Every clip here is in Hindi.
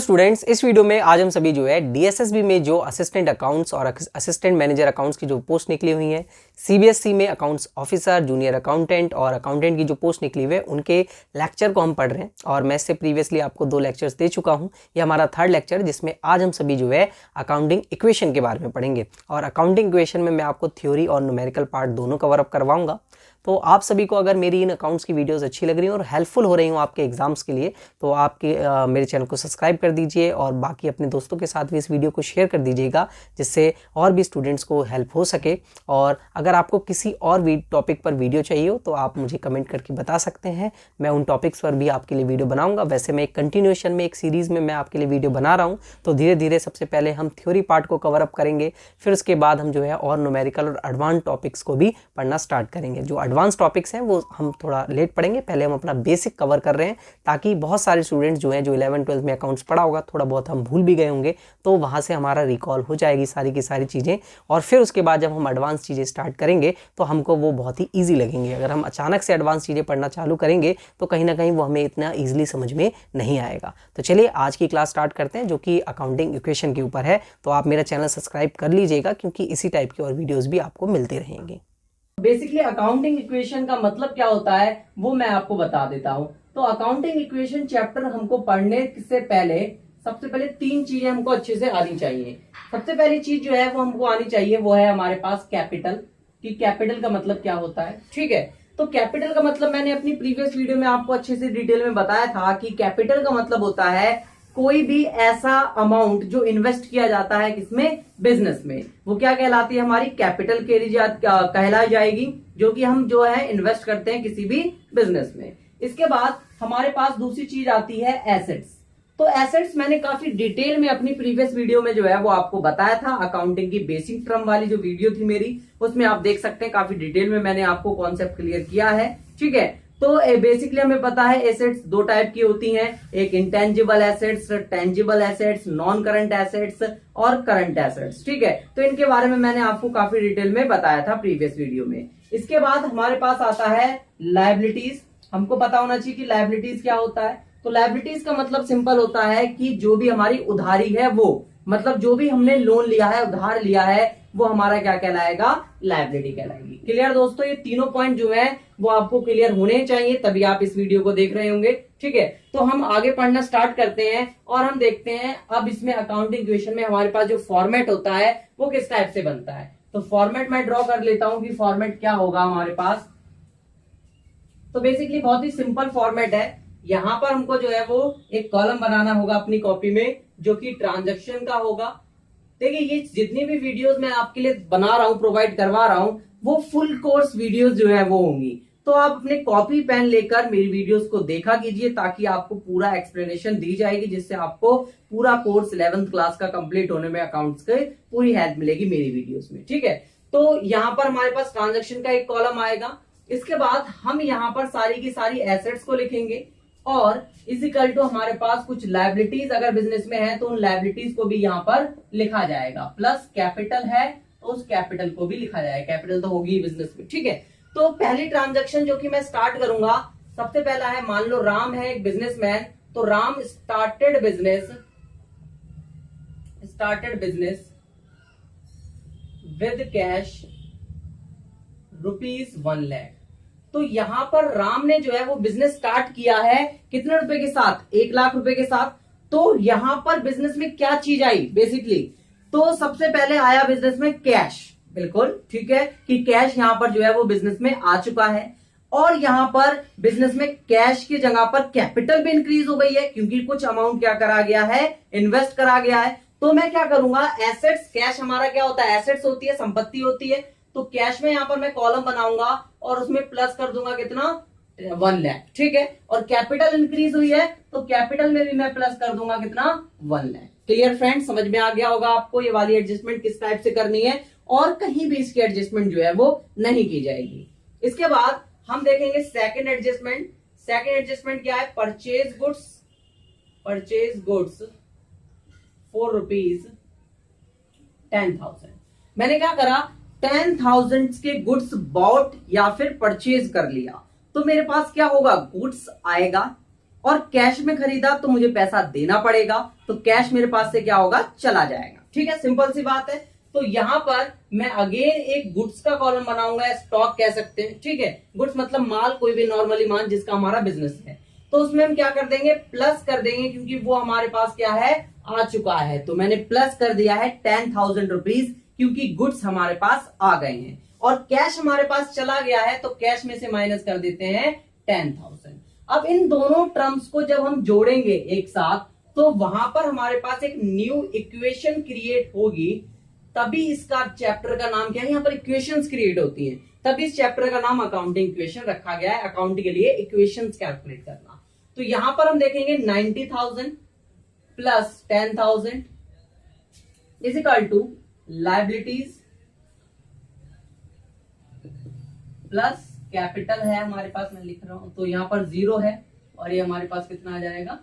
स्टूडेंट्स, इस वीडियो में आज हम सभी जो है डीएसएसबी में जो असिस्टेंट अकाउंट्स और असिस्टेंट मैनेजर अकाउंट्स की जो पोस्ट निकली हुई हैं, सीबीएसई में अकाउंट्स ऑफिसर, जूनियर अकाउंटेंट और अकाउंटेंट की जो पोस्ट निकली हुई है उनके लेक्चर को हम पढ़ रहे हैं। और मैं इससे प्रीवियसली आपको 2 लेक्चर्स दे चुका हूं। ये हमारा 3rd लेक्चर, जिसमें आज हम सभी जो है अकाउंटिंग इक्वेशन के बारे में पढ़ेंगे। और अकाउंटिंग इक्वेशन में मैं आपको थ्योरी और न्यूमेरिकल पार्ट दोनों कवर अप करवाऊंगा। तो आप सभी को अगर मेरी इन अकाउंट्स की वीडियोस अच्छी लग रही हैं और हेल्पफुल हो रही हूँ आपके एग्जाम्स के लिए, तो आपके मेरे चैनल को सब्सक्राइब कर दीजिए और बाकी अपने दोस्तों के साथ भी इस वीडियो को शेयर कर दीजिएगा, जिससे और भी स्टूडेंट्स को हेल्प हो सके। और अगर आपको किसी और टॉपिक पर वीडियो चाहिए हो तो आप मुझे कमेंट करके बता सकते हैं, मैं उन टॉपिक्स पर भी आपके लिए वीडियो बनाऊंगा। वैसे मैं एक कंटिन्यूएशन में, एक सीरीज़ में मैं आपके लिए वीडियो बना रहा हूँ। तो धीरे धीरे सबसे पहले हम थ्योरी पार्ट को कवर अप करेंगे, फिर उसके बाद हम जो है और न्यूमेरिकल और एडवांस टॉपिक्स को भी पढ़ना स्टार्ट करेंगे। जो एडवांस टॉपिक्स हैं वो हम थोड़ा लेट पढ़ेंगे, पहले हम अपना बेसिक कवर कर रहे हैं, ताकि बहुत सारे स्टूडेंट्स जो हैं जो 11th-12th में अकाउंट्स पढ़ा होगा, थोड़ा बहुत हम भूल भी गए होंगे, तो वहाँ से हमारा रिकॉल हो जाएगी सारी की सारी चीज़ें। और फिर उसके बाद जब हम एडवांस चीज़ें स्टार्ट करेंगे तो हमको वो बहुत ही ईजी लगेंगे। अगर हम अचानक से एडवांस चीज़ें पढ़ना चालू करेंगे तो कहीं ना कहीं वो हमें इतना ईजिली समझ में नहीं आएगा। तो चलिए आज की क्लास स्टार्ट करते हैं, जो कि अकाउंटिंग इक्वेशन के ऊपर है। तो आप मेरा चैनल सब्सक्राइब कर लीजिएगा, क्योंकि इसी टाइप की और वीडियोज़ भी आपको मिलते रहेंगे। बेसिकली अकाउंटिंग इक्वेशन का मतलब क्या होता है वो मैं आपको बता देता हूं। तो अकाउंटिंग इक्वेशन चैप्टर हमको पढ़ने से पहले सबसे पहले 3 चीजें हमको अच्छे से आनी चाहिए। सबसे पहली चीज जो है वो हमको आनी चाहिए, वो है हमारे पास कैपिटल। कि कैपिटल का मतलब क्या होता है, ठीक है। तो कैपिटल का मतलब मैंने अपनी प्रीवियस वीडियो में आपको अच्छे से डिटेल में बताया था कि कैपिटल का मतलब होता है कोई भी ऐसा अमाउंट जो इन्वेस्ट किया जाता है किसमें, बिजनेस में, वो क्या कहलाती है, हमारी कैपिटल कहलाई जाएगी, जो कि हम जो है इन्वेस्ट करते हैं किसी भी बिजनेस में। इसके बाद हमारे पास दूसरी चीज आती है एसेट्स। तो एसेट्स मैंने काफी डिटेल में अपनी प्रीवियस वीडियो में जो है वो आपको बताया था। अकाउंटिंग की बेसिक टर्म वाली जो वीडियो थी मेरी, उसमें आप देख सकते हैं काफी डिटेल में मैंने आपको कॉन्सेप्ट क्लियर किया है, ठीक है। तो बेसिकली हमें पता है एसेट्स 2 टाइप की होती हैं, एक intangible assets, tangible assets, non current assets और करंट एसेट्स, ठीक है। तो इनके बारे में मैंने आपको काफी डिटेल में बताया था प्रीवियस वीडियो में। इसके बाद हमारे पास आता है लायबिलिटीज। हमको पता होना चाहिए कि लायबिलिटीज क्या होता है। तो लायबिलिटीज का मतलब सिंपल होता है कि जो भी हमारी उधारी है, वो मतलब जो भी हमने लोन लिया है, उधार लिया है, वो हमारा क्या कहलाएगा, लायबिलिटी कहलाएगी। क्लियर दोस्तों, ये तीनों पॉइंट जो है वो आपको क्लियर होने चाहिए, तभी आप इस वीडियो को देख रहे होंगे, ठीक है। तो हम आगे पढ़ना स्टार्ट करते हैं और हम देखते हैं अब इसमें अकाउंटिंग इक्वेशन में हमारे पास जो फॉर्मेट होता है वो किस टाइप से बनता है। तो फॉर्मेट मैं ड्रॉ कर लेता हूं कि फॉर्मेट क्या होगा हमारे पास। तो बेसिकली बहुत ही सिंपल फॉर्मेट है। यहां पर हमको जो है वो एक कॉलम बनाना होगा अपनी कॉपी में, जो कि ट्रांजैक्शन का होगा। देखिए, ये जितनी भी वीडियोस मैं आपके लिए बना रहा हूं, प्रोवाइड करवा रहा हूं, वो फुल कोर्स वीडियोस जो है वो होंगी। तो आप अपने कॉपी पेन लेकर मेरी वीडियोस को देखा कीजिए, ताकि आपको पूरा एक्सप्लेनेशन दी जाएगी, जिससे आपको पूरा कोर्स 11th क्लास का कंप्लीट होने में अकाउंट्स की पूरी हेल्प मिलेगी मेरी वीडियोस में, ठीक है। तो यहाँ पर हमारे पास ट्रांजैक्शन का एक कॉलम आएगा। इसके बाद हम यहाँ पर सारी की सारी एसेट्स को लिखेंगे और इजिकल टू हमारे पास कुछ लायबिलिटीज अगर बिजनेस में है तो उन लायबिलिटीज को भी यहाँ पर लिखा जाएगा, प्लस कैपिटल है तो उस कैपिटल को भी लिखा जाएगा। कैपिटल तो होगी बिजनेस में, ठीक है। तो पहली ट्रांजैक्शन जो कि मैं स्टार्ट करूंगा, सबसे पहला है, मान लो राम है एक बिजनेसमैन, तो Ram started business with cash ₹1 lakh. तो यहां पर राम ने जो है वो बिजनेस स्टार्ट किया है कितने रुपए के साथ, 1 लाख रुपए के साथ। तो यहां पर बिजनेस में क्या चीज आई बेसिकली, तो सबसे पहले आया बिजनेस में कैश, बिल्कुल ठीक है, कि कैश यहां पर जो है वो बिजनेस में आ चुका है। और यहां पर बिजनेस में कैश की जगह पर कैपिटल भी इंक्रीज हो गई है, क्योंकि कुछ अमाउंट क्या करा गया है, इन्वेस्ट करा गया है। तो मैं क्या करूंगा, एसेट्स, कैश हमारा क्या होता है, एसेट्स होती है, संपत्ति होती है। तो कैश में यहां पर मैं कॉलम बनाऊंगा और उसमें प्लस कर दूंगा कितना, 1 लाख, ठीक है। और कैपिटल इंक्रीज हुई है तो कैपिटल में भी मैं प्लस कर दूंगा कितना, 1 लाख। क्लियर फ्रेंड, समझ में आ गया होगा आपको ये वाली एडजस्टमेंट किस टाइप से करनी है, और कहीं भी इसकी एडजस्टमेंट जो है वो नहीं की जाएगी। इसके बाद हम देखेंगे सेकंड एडजस्टमेंट। सेकंड एडजस्टमेंट क्या है, परचेज गुड्स फॉर ₹10,000। मैंने क्या करा, 10,000 के गुड्स बॉट या फिर परचेज कर लिया। तो मेरे पास क्या होगा, गुड्स आएगा और कैश में खरीदा तो मुझे पैसा देना पड़ेगा, तो कैश मेरे पास से क्या होगा, चला जाएगा। ठीक है, सिंपल सी बात है। तो यहां पर मैं अगेन एक गुड्स का कॉलम बनाऊंगा, स्टॉक कह सकते हैं। ठीक है, गुड्स मतलब माल, कोई भी नॉर्मली माल जिसका हमारा बिजनेस है। तो उसमें हम क्या कर देंगे, प्लस कर देंगे, क्योंकि वो हमारे पास क्या है, आ चुका है। तो मैंने प्लस कर दिया है 10,000 रुपीज, क्योंकि गुड्स हमारे पास आ गए हैं और कैश हमारे पास चला गया है, तो कैश में से माइनस कर देते हैं 10,000। अब इन दोनों टर्म्स को जब हम जोड़ेंगे एक साथ, तो वहां पर हमारे पास एक न्यू इक्वेशन क्रिएट होगी। तभी इसका चैप्टर का नाम क्या है, यहाँ पर इक्वेशंस क्रिएट होती हैं, तभी इस चैप्टर का नाम अकाउंटिंग इक्वेशन रखा गया है। अकाउंट के लिए इक्वेशंस कैलकुलेट करना। तो यहां पर हम देखेंगे 90,000 plus 10,000 is equal to liabilities plus capital है हमारे पास, मैं लिख रहा हूं, तो यहां पर 0 है और ये हमारे पास कितना आ जाएगा,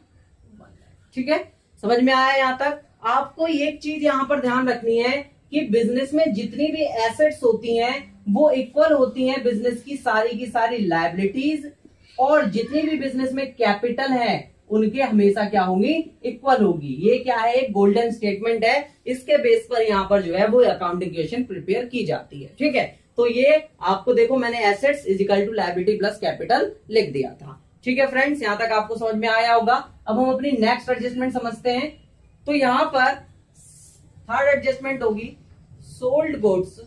1। ठीक है, समझ में आया यहां तक। आपको एक चीज यहां पर ध्यान रखनी है कि बिजनेस में जितनी भी एसेट्स होती हैं वो इक्वल होती हैं बिजनेस की सारी लायबिलिटीज, और जितनी भी बिजनेस में कैपिटल है उनके हमेशा क्या होंगी, इक्वल होगी। ये क्या है, एक गोल्डन स्टेटमेंट है, इसके बेस पर यहाँ पर जो है वो अकाउंटिंग इक्वेशन प्रिपेयर की जाती है। ठीक है, तो ये आपको देखो मैंने assets is equal to liability plus capital लिख दिया था। ठीक है फ्रेंड्स, यहां तक आपको समझ में आया होगा। अब हम अपनी नेक्स्ट एडजस्टमेंट समझते हैं। तो यहां पर थर्ड एडजस्टमेंट होगी सोल्ड गुड्स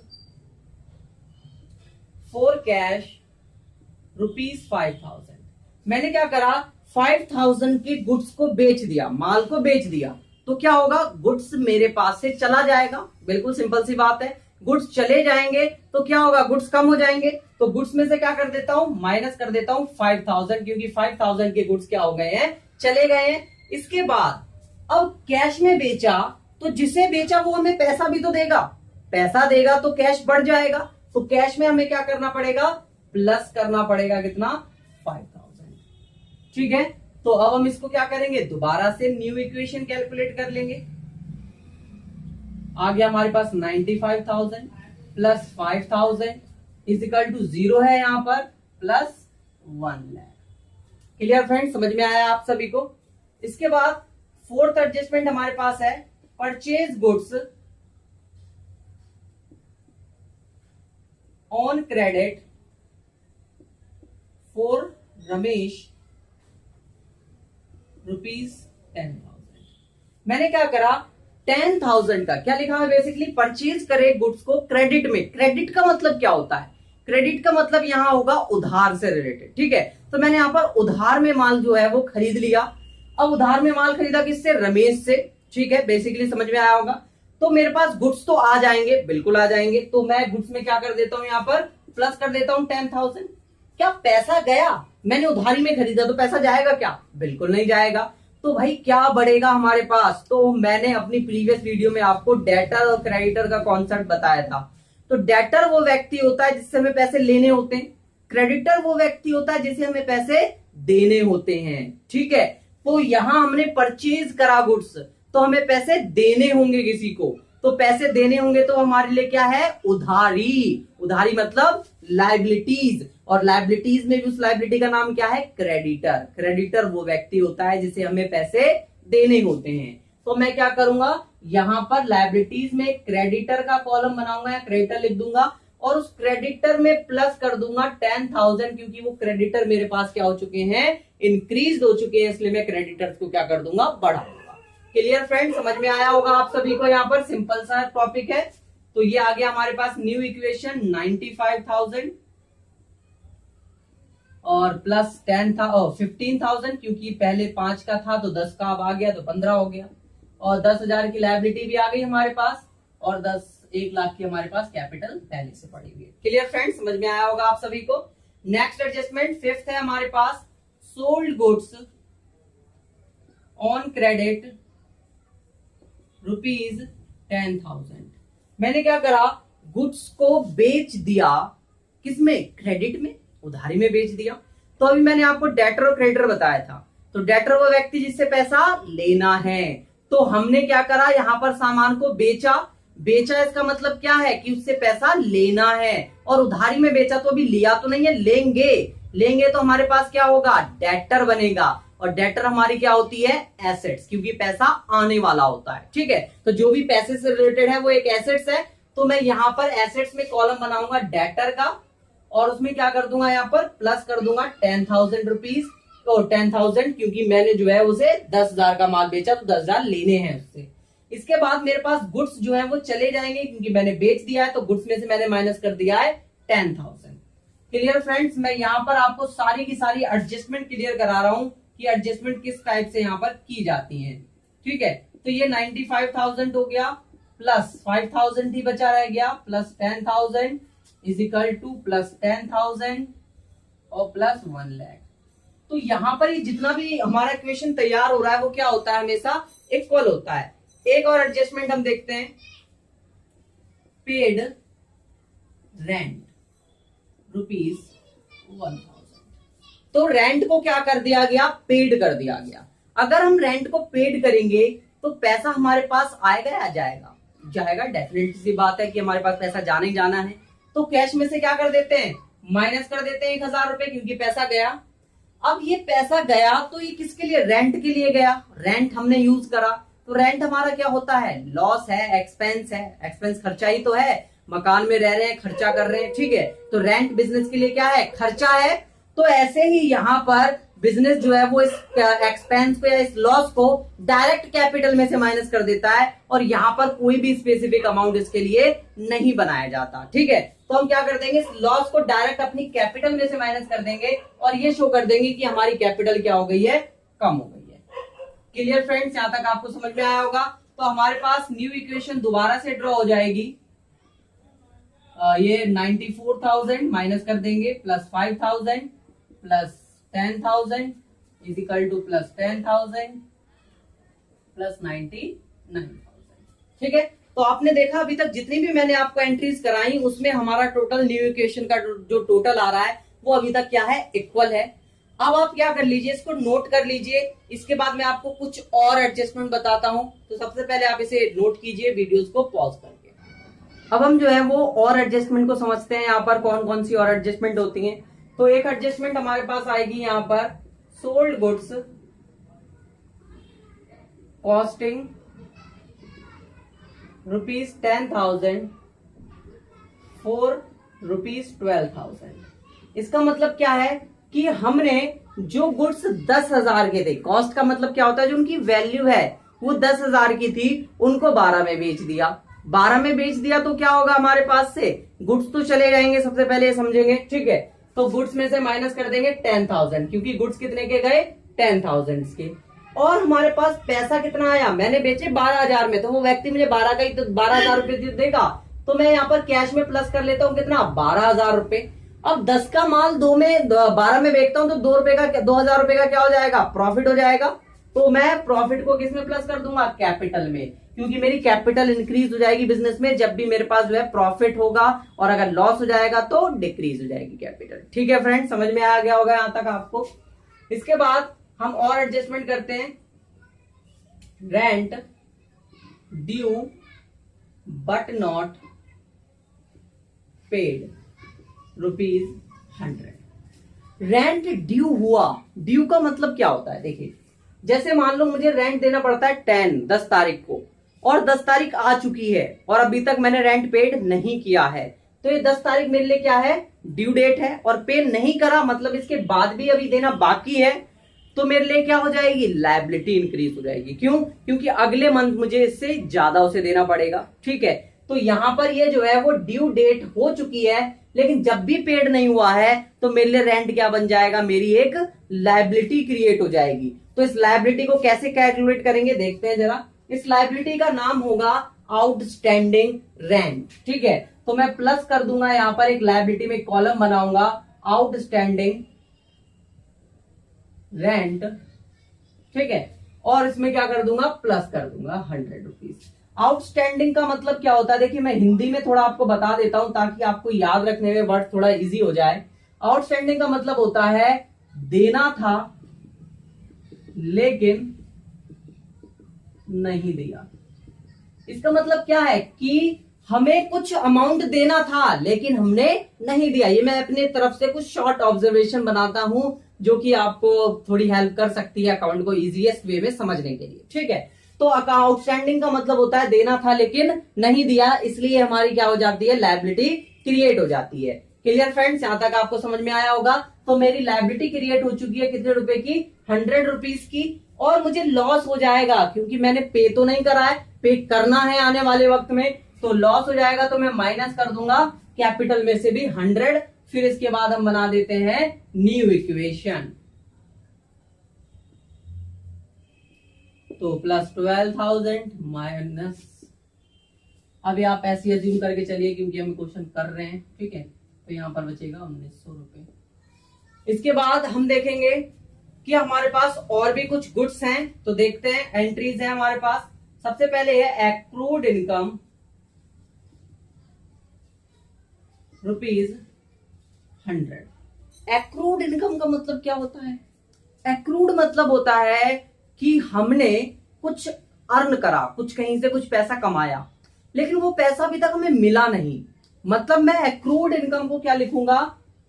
फॉर कैश ₹5,000। मैंने क्या करा, 5,000 के गुड्स को बेच दिया, माल को बेच दिया, तो क्या होगा, गुड्स मेरे पास से चला जाएगा। बिल्कुल सिंपल सी बात है, गुड्स चले जाएंगे तो क्या होगा, गुड्स कम हो जाएंगे। तो गुड्स में से क्या कर देता हूं, माइनस कर देता हूं 5,000, क्योंकि 5,000 के गुड्स क्या हो गए हैं, चले गए हैं। इसके बाद अब कैश में बेचा, तो जिसे बेचा वो हमें पैसा भी तो देगा, पैसा देगा तो कैश बढ़ जाएगा। तो कैश में हमें क्या करना पड़ेगा, प्लस करना पड़ेगा, कितना, 5,000। ठीक है, तो अब हम इसको क्या करेंगे, दोबारा से न्यू इक्वेशन कैलकुलेट कर लेंगे। आ गया हमारे पास 95,000 प्लस 5,000 इज इक्वल टू 0 है यहां पर, प्लस 1 लाख। क्लियर फ्रेंड, समझ में आया आप सभी को। इसके बाद फोर्थ एडजस्टमेंट हमारे पास है purchase goods on credit for Ramesh ₹10,000। मैंने क्या करा, 10,000 का क्या लिखा है, बेसिकली परचेज करे गुड्स को क्रेडिट में। क्रेडिट का मतलब क्या होता है, क्रेडिट का मतलब यहां होगा उधार से रिलेटेड। ठीक है, तो मैंने यहां पर उधार में माल जो है वो खरीद लिया। अब उधार में माल खरीदा किससे, रमेश से। ठीक है, बेसिकली समझ में आया होगा। तो मेरे पास गुड्स तो आ जाएंगे, बिल्कुल आ जाएंगे। तो मैं गुड्स में क्या कर देता हूं, यहां पर प्लस कर देता हूं 10,000। क्या पैसा गया, मैंने उधारी में खरीदा तो पैसा जाएगा क्या, बिल्कुल नहीं जाएगा। तो भाई क्या बढ़ेगा हमारे पास, तो मैंने अपनी प्रीवियस वीडियो में आपको डेटर और क्रेडिटर का कॉन्सेप्ट बताया था। तो डेटर वो व्यक्ति होता है जिससे हमें पैसे लेने होते हैं, क्रेडिटर वो व्यक्ति होता है जिसे हमें पैसे देने होते हैं। ठीक है, तो यहां हमने परचेज करा गुड्स, तो हमें पैसे देने होंगे किसी को, तो पैसे देने होंगे तो हमारे लिए क्या है, उधारी। उधारी मतलब लायबिलिटीज, और लायबिलिटीज में भी उस लायबिलिटी का नाम क्या है, क्रेडिटर। क्रेडिटर वो व्यक्ति होता है जिसे हमें पैसे देने होते हैं। तो मैं क्या करूंगा, यहां पर लायबिलिटीज में क्रेडिटर का कॉलम बनाऊंगा या क्रेडिटर लिख दूंगा, और उस क्रेडिटर में प्लस कर दूंगा 10,000, क्योंकि वो क्रेडिटर मेरे पास क्या हो चुके हैं, इंक्रीज हो चुके हैं, इसलिए मैं क्रेडिटर्स को क्या कर दूंगा, बढ़ाऊंगा। क्लियर फ्रेंड, समझ में आया होगा आप सभी को। यहाँ पर सिंपल सा टॉपिक है। तो ये आ गया हमारे पास न्यू इक्वेशन 95,000 और प्लस 15,000, क्योंकि पहले 5 का था तो 10 का अब आ गया तो 15 हो गया, और 10,000 की लायबिलिटी भी आ गई हमारे पास, और 1 लाख की हमारे पास कैपिटल पहले से पड़ी हुई है। क्लियर फ्रेंड, समझ में आया होगा आप सभी को। नेक्स्ट एडजस्टमेंट फिफ्थ है हमारे पास सोल्ड गुड्स ऑन क्रेडिट ₹10,000। मैंने क्या करा, गुड्स को बेच दिया, किसमें, क्रेडिट में, उधारी में बेच दिया। तो अभी मैंने आपको डेटर और क्रेडिटर बताया था। तो डेटर वो व्यक्ति जिससे पैसा लेना है, तो हमने क्या करा, यहां पर सामान को बेचा। बेचा इसका मतलब क्या है कि उससे पैसा लेना है, और उधारी में बेचा तो अभी लिया तो नहीं है, लेंगे। लेंगे तो हमारे पास क्या होगा, डेटर बनेगा। और डेटर हमारी क्या होती है, एसेट्स, क्योंकि पैसा आने वाला होता है। ठीक है, तो जो भी पैसे से रिलेटेड है वो एक एसेट्स है। तो मैं यहाँ पर एसेट्स में कॉलम बनाऊंगा डेटर का, और उसमें क्या कर दूंगा, यहाँ पर प्लस कर दूंगा 10,000 रुपीज। तो 10,000 क्योंकि मैंने जो है उसे 10,000 का माल बेचा, तो 10,000 लेने हैं उससे। इसके बाद मेरे पास गुड्स जो है वो चले जाएंगे, क्योंकि मैंने बेच दिया है, तो गुड्स में से मैंने माइनस कर दिया है 10,000। क्लियर फ्रेंड्स, मैं यहाँ पर आपको सारी की सारी एडजस्टमेंट क्लियर करा रहा हूं कि एडजस्टमेंट किस टाइप से यहाँ पर की जाती है। ठीक है, तो ये 95,000 हो गया, प्लस 5,000 ही बचा रह गया, plus 10,000 is equal two plus 10,000 और प्लस 1 लाख। तो यहां पर ये जितना भी हमारा इक्वेशन तैयार हो रहा है वो क्या होता है, हमेशा इक्वल होता है। एक और एडजस्टमेंट हम देखते हैं, पेड रेंट ₹1,000। तो रेंट को क्या कर दिया गया, पेड कर दिया गया। अगर हम रेंट को पेड करेंगे तो पैसा हमारे पास आएगा या जाएगा, जाएगा। डेफिनेटली सी बात है कि हमारे पास पैसा जाना ही जाना है। तो कैश में से क्या कर देते हैं, माइनस कर देते हैं 1,000 रुपए, क्योंकि पैसा गया। अब ये पैसा गया तो ये किसके लिए, रेंट के लिए गया, रेंट हमने यूज करा। तो रेंट हमारा क्या होता है, लॉस है, एक्सपेंस है। एक्सपेंस खर्चा ही तो है, मकान में रह रहे हैं, खर्चा कर रहे हैं। ठीक है, तो रेंट बिजनेस के लिए क्या है, खर्चा है। तो ऐसे ही यहाँ पर बिजनेस जो है वो इस एक्सपेंस को या इस लॉस को डायरेक्ट कैपिटल में से माइनस कर देता है, और यहाँ पर कोई भी स्पेसिफिक अमाउंट इसके लिए नहीं बनाया जाता। ठीक है, तो हम क्या कर देंगे, इस लॉस को डायरेक्ट अपनी कैपिटल में से माइनस कर देंगे, और ये शो कर देंगे कि हमारी कैपिटल क्या हो गई है, कम हो गई है। क्लियर फ्रेंड्स, यहां तक आपको समझ में आया होगा। तो हमारे पास न्यू इक्वेशन दोबारा से ड्रॉ हो जाएगी। ये 94,000 माइनस कर देंगे, plus 5,000 plus 10,000 is equal two plus 10,000 plus 99,000। ठीक है, तो आपने देखा अभी तक जितनी भी मैंने आपको एंट्रीज कराई उसमें हमारा टोटल न्यू इक्वेशन का जो टोटल आ रहा है वो अभी तक क्या है, इक्वल है। अब आप क्या कर लीजिए, इसको नोट कर लीजिए। इसके बाद मैं आपको कुछ और एडजस्टमेंट बताता हूं। तो सबसे पहले आप इसे नोट कीजिए वीडियोस को पॉज करके। अब हम जो है वो और एडजस्टमेंट को समझते हैं, यहाँ पर कौन कौन सी और एडजस्टमेंट होती हैं। तो एक एडजस्टमेंट हमारे पास आएगी यहाँ पर, सोल्ड गुड्स कॉस्टिंग ₹10,000 फॉर ₹12,000। इसका मतलब क्या है कि हमने जो गुड्स 10,000 के थे, कॉस्ट का मतलब क्या होता है, जो उनकी वैल्यू है वो 10,000 की थी, उनको 12 में बेच दिया। 12 में बेच दिया तो क्या होगा, हमारे पास से गुड्स तो चले जाएंगे, सबसे पहले समझेंगे। ठीक है, तो गुड्स में से माइनस कर देंगे 10,000, क्योंकि गुड्स कितने के गए, 10,000 के। और हमारे पास पैसा कितना आया, मैंने बेचे 12,000 में, तो वो व्यक्ति मुझे 12 का ही तो 12,000 रुपए देगा। तो मैं यहाँ पर कैश में प्लस कर लेता हूँ, कितना, 12,000 रुपए। अब 10 का माल 12 में बेचता हूं तो 2,000 रुपए का क्या हो जाएगा, प्रॉफिट हो जाएगा। तो मैं प्रॉफिट को किस में प्लस कर दूंगा, कैपिटल में, क्योंकि मेरी कैपिटल इंक्रीज हो जाएगी बिजनेस में जब भी मेरे पास जो है प्रॉफिट होगा, और अगर लॉस हो जाएगा तो डिक्रीज हो जाएगी कैपिटल। ठीक है फ्रेंड, समझ में आ गया होगा यहां तक आपको। इसके बाद हम और एडजस्टमेंट करते हैं, rent due but not paid ₹100। Rent due हुआ, ड्यू का मतलब क्या होता है, देखिए जैसे मान लो मुझे रेंट देना पड़ता है 10 तारीख को, और 10 तारीख आ चुकी है और अभी तक मैंने रेंट पेड नहीं किया है, तो ये 10 तारीख मेरे लिए क्या है, ड्यू डेट है, और पे नहीं करा मतलब इसके बाद भी अभी देना बाकी है, तो मेरे लिए क्या हो जाएगी, लायबिलिटी इंक्रीज हो जाएगी। क्यों, क्योंकि अगले मंथ मुझे इससे ज्यादा उसे देना पड़ेगा। ठीक है, तो यहां पर ये जो है वो ड्यू डेट हो चुकी है, लेकिन जब भी पेड नहीं हुआ है तो मेरे लिए रेंट क्या बन जाएगा, मेरी एक लायबिलिटी क्रिएट हो जाएगी। तो इस लायबिलिटी को कैसे कैलकुलेट करेंगे, देखते हैं जरा। इस लायबिलिटी का नाम होगा आउटस्टैंडिंग रेंट। ठीक है, तो मैं प्लस कर दूंगा, यहां पर एक लायबिलिटी में कॉलम बनाऊंगा, आउटस्टैंडिंग रेंट। ठीक है, और इसमें क्या कर दूंगा, प्लस कर दूंगा 100 रुपीज। आउटस्टैंडिंग का मतलब क्या होता है, देखिए मैं हिंदी में थोड़ा आपको बता देता हूं ताकि आपको याद रखने में वर्ड थोड़ा इजी हो जाए। आउटस्टैंडिंग का मतलब होता है देना था लेकिन नहीं दिया। इसका मतलब क्या है कि हमें कुछ अमाउंट देना था लेकिन हमने नहीं दिया। ये मैं अपने तरफ से कुछ शॉर्ट ऑब्जर्वेशन बनाता हूं जो कि आपको थोड़ी हेल्प कर सकती है अकाउंट को इजीएस्ट वे में समझने के लिए। ठीक है, तो आउटस्टैंडिंग का मतलब होता है देना था लेकिन नहीं दिया, इसलिए हमारी क्या हो जाती है, लायबिलिटी क्रिएट हो जाती है। क्लियर फ्रेंड्स, यहां तक आपको समझ में आया होगा। तो मेरी लायबिलिटी क्रिएट हो चुकी है कितने रुपए की, 100 रुपीज की, और मुझे लॉस हो जाएगा क्योंकि मैंने पे तो नहीं करा है, पे करना है आने वाले वक्त में, तो लॉस हो जाएगा। तो मैं माइनस कर दूंगा कैपिटल में से भी 100। फिर इसके बाद हम बना देते हैं न्यू इक्वेशन, तो प्लस 12,000 माइनस, अभी आप ऐसे अज्यूम करके चलिए क्योंकि हम क्वेश्चन कर रहे हैं। ठीक है, तो यहां पर बचेगा 1900 रुपए। इसके बाद हम देखेंगे कि हमारे पास और भी कुछ गुड्स हैं, तो देखते हैं एंट्रीज है हमारे पास। सबसे पहले है एक्रूड इनकम ₹100। एक्रूड इनकम का मतलब क्या होता है, एक्रूड मतलब होता है कि हमने कुछ अर्न करा, कुछ कहीं से कुछ पैसा कमाया, लेकिन वो पैसा अभी तक हमें मिला नहीं। मतलब मैं एक्रूड इनकम को क्या लिखूंगा,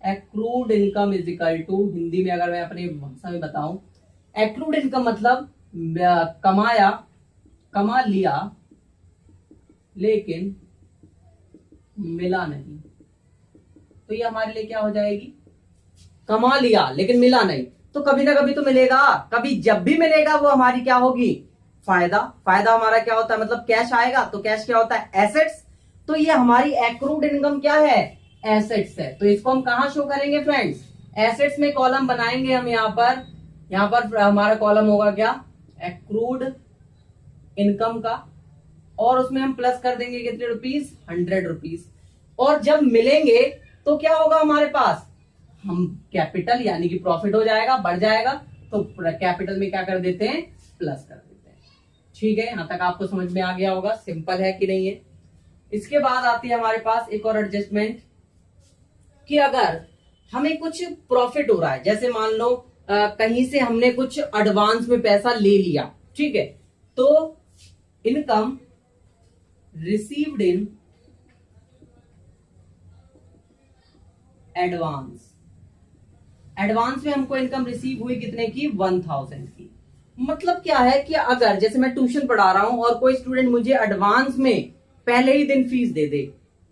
accrued income is equal to, Hindi में अगर मैं अपनी भाषा में बताऊं, एक्रूड इनकम मतलब कमाया, कमा लिया लेकिन मिला नहीं, तो ये हमारे लिए क्या हो जाएगी, कमा लिया लेकिन मिला नहीं। तो कभी ना कभी तो मिलेगा, कभी जब भी मिलेगा वो हमारी क्या होगी, फायदा। फायदा हमारा क्या होता है, मतलब कैश आएगा, तो कैश क्या होता है, एसेट्स। तो ये हमारी एक्रूड इनकम क्या है, एसेट्स है। तो इसको हम कहां शो करेंगे फ्रेंड्स, एसेट्स में कॉलम बनाएंगे हम। यहां पर हमारा कॉलम होगा क्या, एक्रूड इनकम का, और उसमें हम प्लस कर देंगे कितने रुपीस, 100 रुपीस। और जब मिलेंगे तो क्या होगा हमारे पास, हम कैपिटल यानी कि प्रॉफिट हो जाएगा, बढ़ जाएगा, तो कैपिटल में क्या कर देते हैं, प्लस कर देते हैं। ठीक है, यहां तक आपको समझ में आ गया होगा, सिंपल है कि नहीं है। इसके बाद आती है हमारे पास एक और एडजस्टमेंट कि अगर हमें कुछ प्रॉफिट हो रहा है, जैसे मान लो कहीं से हमने कुछ एडवांस में पैसा ले लिया, ठीक है, तो income received in advance, advance में हमको इनकम रिसीव हुई कितने की, 1000 की। मतलब क्या है कि अगर जैसे मैं ट्यूशन पढ़ा रहा हूं और कोई स्टूडेंट मुझे एडवांस में पहले ही दिन फीस दे दे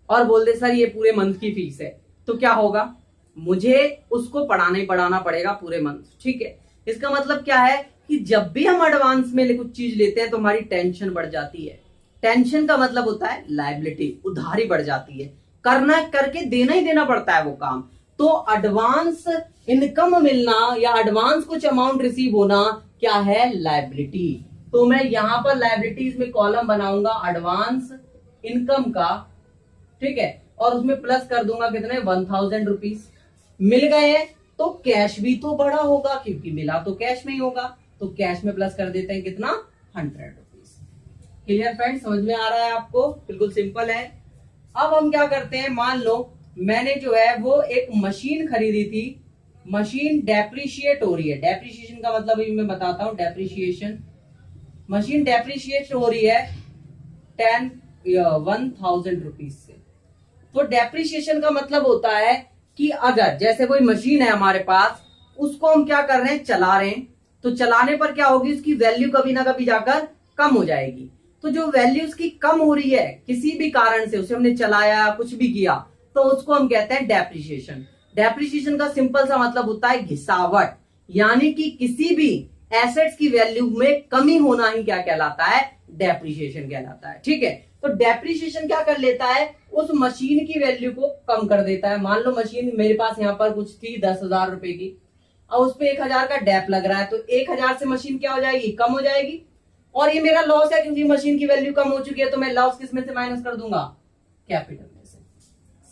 और बोल दे सर ये पूरे मंथ की फीस है, तो क्या होगा, मुझे उसको पढ़ाना पड़ेगा पूरे मंथ। ठीक है, इसका मतलब क्या है कि जब भी हम एडवांस में कुछ चीज लेते हैं तो हमारी टेंशन बढ़ जाती है। टेंशन का मतलब होता है लायबिलिटी, उधारी बढ़ जाती है, करना करके देना ही देना पड़ता है वो काम। तो एडवांस इनकम मिलना या एडवांस कुछ अमाउंट रिसीव होना क्या है, लायबिलिटी। तो मैं यहां पर लायबिलिटीज में कॉलम बनाऊंगा एडवांस इनकम का, ठीक है, और उसमें प्लस कर दूंगा कितने, 1000 रुपीज। मिल गए तो कैश भी तो बढ़ा होगा क्योंकि मिला तो कैश में ही होगा, तो कैश में प्लस कर देते हैं कितना, 100 रुपीज। क्लियर फ्रेंड, समझ में आ रहा है आपको, बिल्कुल सिंपल है। अब हम क्या करते हैं, मान लो मैंने जो है वो एक मशीन खरीदी थी, मशीन डेप्रिशिएट हो रही है। डेप्रिशिएशन का मतलब मैं बताता हूं, डेप्रिशिएशन, मशीन डेप्रिशिएट हो रही है 1000 रुपीज से। तो डेप्रिशिएशन का मतलब होता है कि अगर जैसे कोई मशीन है हमारे पास, उसको हम क्या कर रहे हैं, चला रहे हैं, तो चलाने पर क्या होगी, उसकी वैल्यू कभी ना कभी जाकर कम हो जाएगी। तो जो वैल्यू उसकी कम हो रही है किसी भी कारण से, उसे हमने चलाया कुछ भी किया, तो उसको हम कहते हैं डेप्रिशिएशन। डेप्रिशिएशन का सिंपल सा मतलब होता है घिसावट, यानी कि किसी भी एसेट्स की वैल्यू में कमी होना ही क्या कहलाता है, डेप्रिशिएशन कहलाता है। ठीक है, तो डेप्रिशिएशन क्या कर लेता है, उस मशीन की वैल्यू को कम कर देता है। मान लो मशीन मेरे पास यहाँ पर कुछ थी 10,000 रुपए की, और उस पर 1000 का डेप लग रहा है, तो 1000 से मशीन क्या हो जाएगी, कम हो जाएगी। और ये मेरा लॉस है क्योंकि मशीन की वैल्यू कम हो चुकी है, तो मैं लॉस किस में से माइनस कर दूंगा, कैपिटल में से।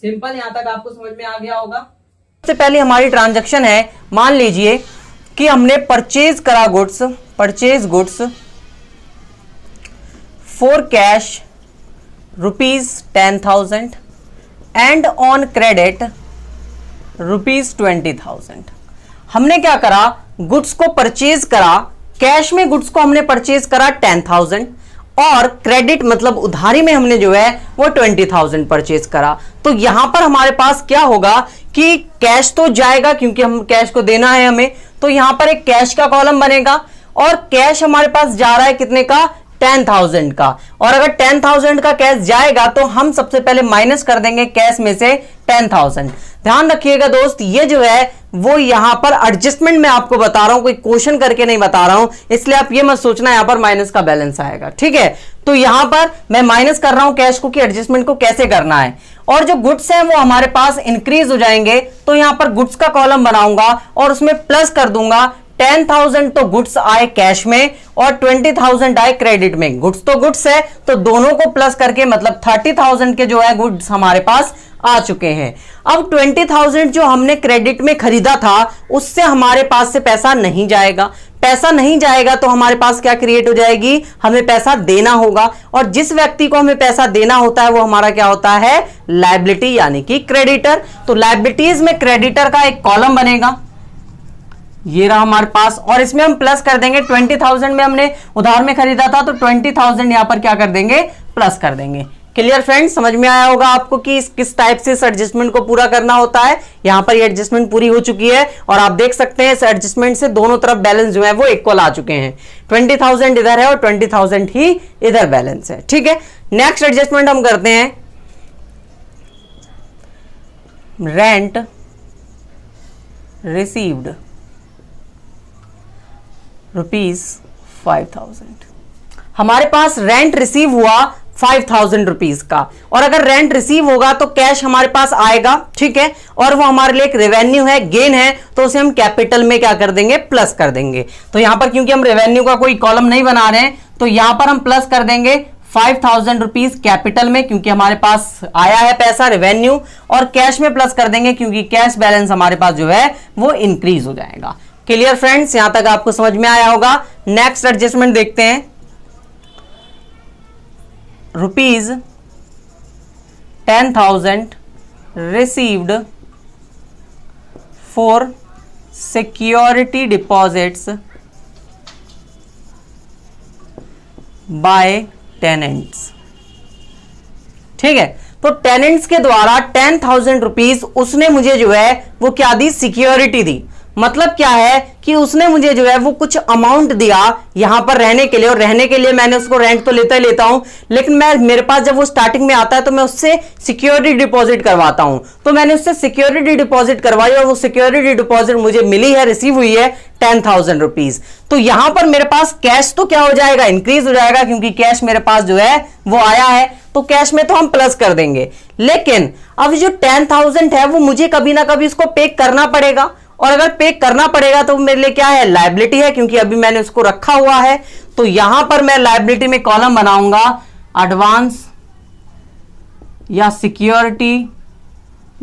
सिंपल, यहां तक आपको समझ में आ गया होगा। सबसे पहले हमारी ट्रांजैक्शन है, मान लीजिए कि हमने परचेज करा goods, purchase goods for cash ₹10,000 and on credit ₹20,000। हमने क्या करा, गुड्स को परचेज करा, कैश में गुड्स को हमने परचेज करा 10,000 और क्रेडिट मतलब उधारी में हमने जो है वो 20,000 परचेज करा। तो यहां पर हमारे पास क्या होगा कि कैश तो जाएगा क्योंकि हम कैश को देना है हमें, तो यहां पर एक कैश का कॉलम बनेगा और कैश हमारे पास जा रहा है कितने का, 10,000 का। और अगर 10,000 का कैश जाएगा तो हम सबसे पहले माइनस कर देंगे कैश में से 10,000। ध्यान रखिएगा दोस्त, ये जो है वो यहां पर एडजस्टमेंट मैं आपको बता रहा हूं, कोई क्वेश्चन करके नहीं बता रहा हूं, इसलिए आप ये मत सोचना यहां पर माइनस का बैलेंस आएगा, ठीक है। तो यहां पर मैं माइनस कर रहा हूं कैश को कि एडजस्टमेंट को कैसे करना है। और जो गुड्स हैं वो हमारे पास इंक्रीज हो जाएंगे, तो यहां पर गुड्स का कॉलम बनाऊंगा और उसमें प्लस कर दूंगा 10,000 तो गुड्स आए कैश में और 20,000 आए क्रेडिट में। गुड्स तो गुड्स है तो दोनों को प्लस करके मतलब 30,000 के जो है गुड्स हमारे पास आ चुके हैं। अब 20,000 जो हमने क्रेडिट में खरीदा था उससे हमारे पास से पैसा नहीं जाएगा। पैसा नहीं जाएगा तो हमारे पास क्या क्रिएट हो जाएगी, हमें पैसा देना होगा। और जिस व्यक्ति को हमें पैसा देना होता है वो हमारा क्या होता है, लायबिलिटी यानी कि क्रेडिटर। तो लायबिलिटीज में क्रेडिटर का एक कॉलम बनेगा, ये रहा हमारे पास, और इसमें हम प्लस कर देंगे 20,000 में हमने उधार में खरीदा था तो 20,000 यहां पर क्या कर देंगे, प्लस कर देंगे। क्लियर फ्रेंड्स, समझ में आया होगा आपको कि किस टाइप से इस एडजस्टमेंट को पूरा करना होता है। यहां पर ये एडजस्टमेंट पूरी हो चुकी है और आप देख सकते हैं इस एडजस्टमेंट से दोनों तरफ बैलेंस जो है वो इक्वल आ चुके हैं। 20,000 इधर है और 20,000 ही इधर बैलेंस है, ठीक है। नेक्स्ट एडजस्टमेंट हम करते हैं, रेंट रिसीव्ड ₹5,000। हमारे पास रेंट रिसीव हुआ 5,000 रुपीज का, और अगर रेंट रिसीव होगा तो कैश हमारे पास आएगा, ठीक है, और वो हमारे लिए एक रेवेन्यू है, गेन है, तो उसे हम कैपिटल में क्या कर देंगे, प्लस कर देंगे। तो यहां पर क्योंकि हम रेवेन्यू का कोई कॉलम नहीं बना रहे हैं तो यहां पर हम प्लस कर देंगे 5,000 रुपीज कैपिटल में क्योंकि हमारे पास आया है पैसा रेवेन्यू, और कैश में प्लस कर देंगे क्योंकि कैश बैलेंस हमारे पास जो है वो इंक्रीज हो जाएगा। क्लियर फ्रेंड्स, यहां तक आपको समझ में आया होगा। नेक्स्ट एडजस्टमेंट देखते हैं, ₹10,000 received for security deposits by tenants, ठीक है। तो टेनेंट्स के द्वारा 10,000 रुपीज उसने मुझे जो है वो क्या दी, सिक्योरिटी दी। मतलब क्या है कि उसने मुझे जो है वो कुछ अमाउंट दिया यहां पर रहने के लिए, और रहने के लिए मैंने उसको रेंट तो लेता ही लेता हूं, लेकिन मेरे पास जब वो स्टार्टिंग में आता है तो मैं उससे सिक्योरिटी डिपॉजिट करवाता हूं। तो मैंने उससे सिक्योरिटी डिपॉजिट करवाई और वो सिक्योरिटी डिपॉजिट मुझे मिली है, रिसीव हुई है 10,000 रुपीज। तो यहां पर मेरे पास कैश तो क्या हो जाएगा, इंक्रीज हो जाएगा क्योंकि कैश मेरे पास जो है वो आया है, तो कैश में तो हम प्लस कर देंगे। लेकिन अब जो 10,000 है वो मुझे कभी ना कभी इसको पे करना पड़ेगा, और अगर पे करना पड़ेगा तो मेरे लिए क्या है, लायबिलिटी है, क्योंकि अभी मैंने उसको रखा हुआ है। तो यहां पर मैं लायबिलिटी में कॉलम बनाऊंगा एडवांस या सिक्योरिटी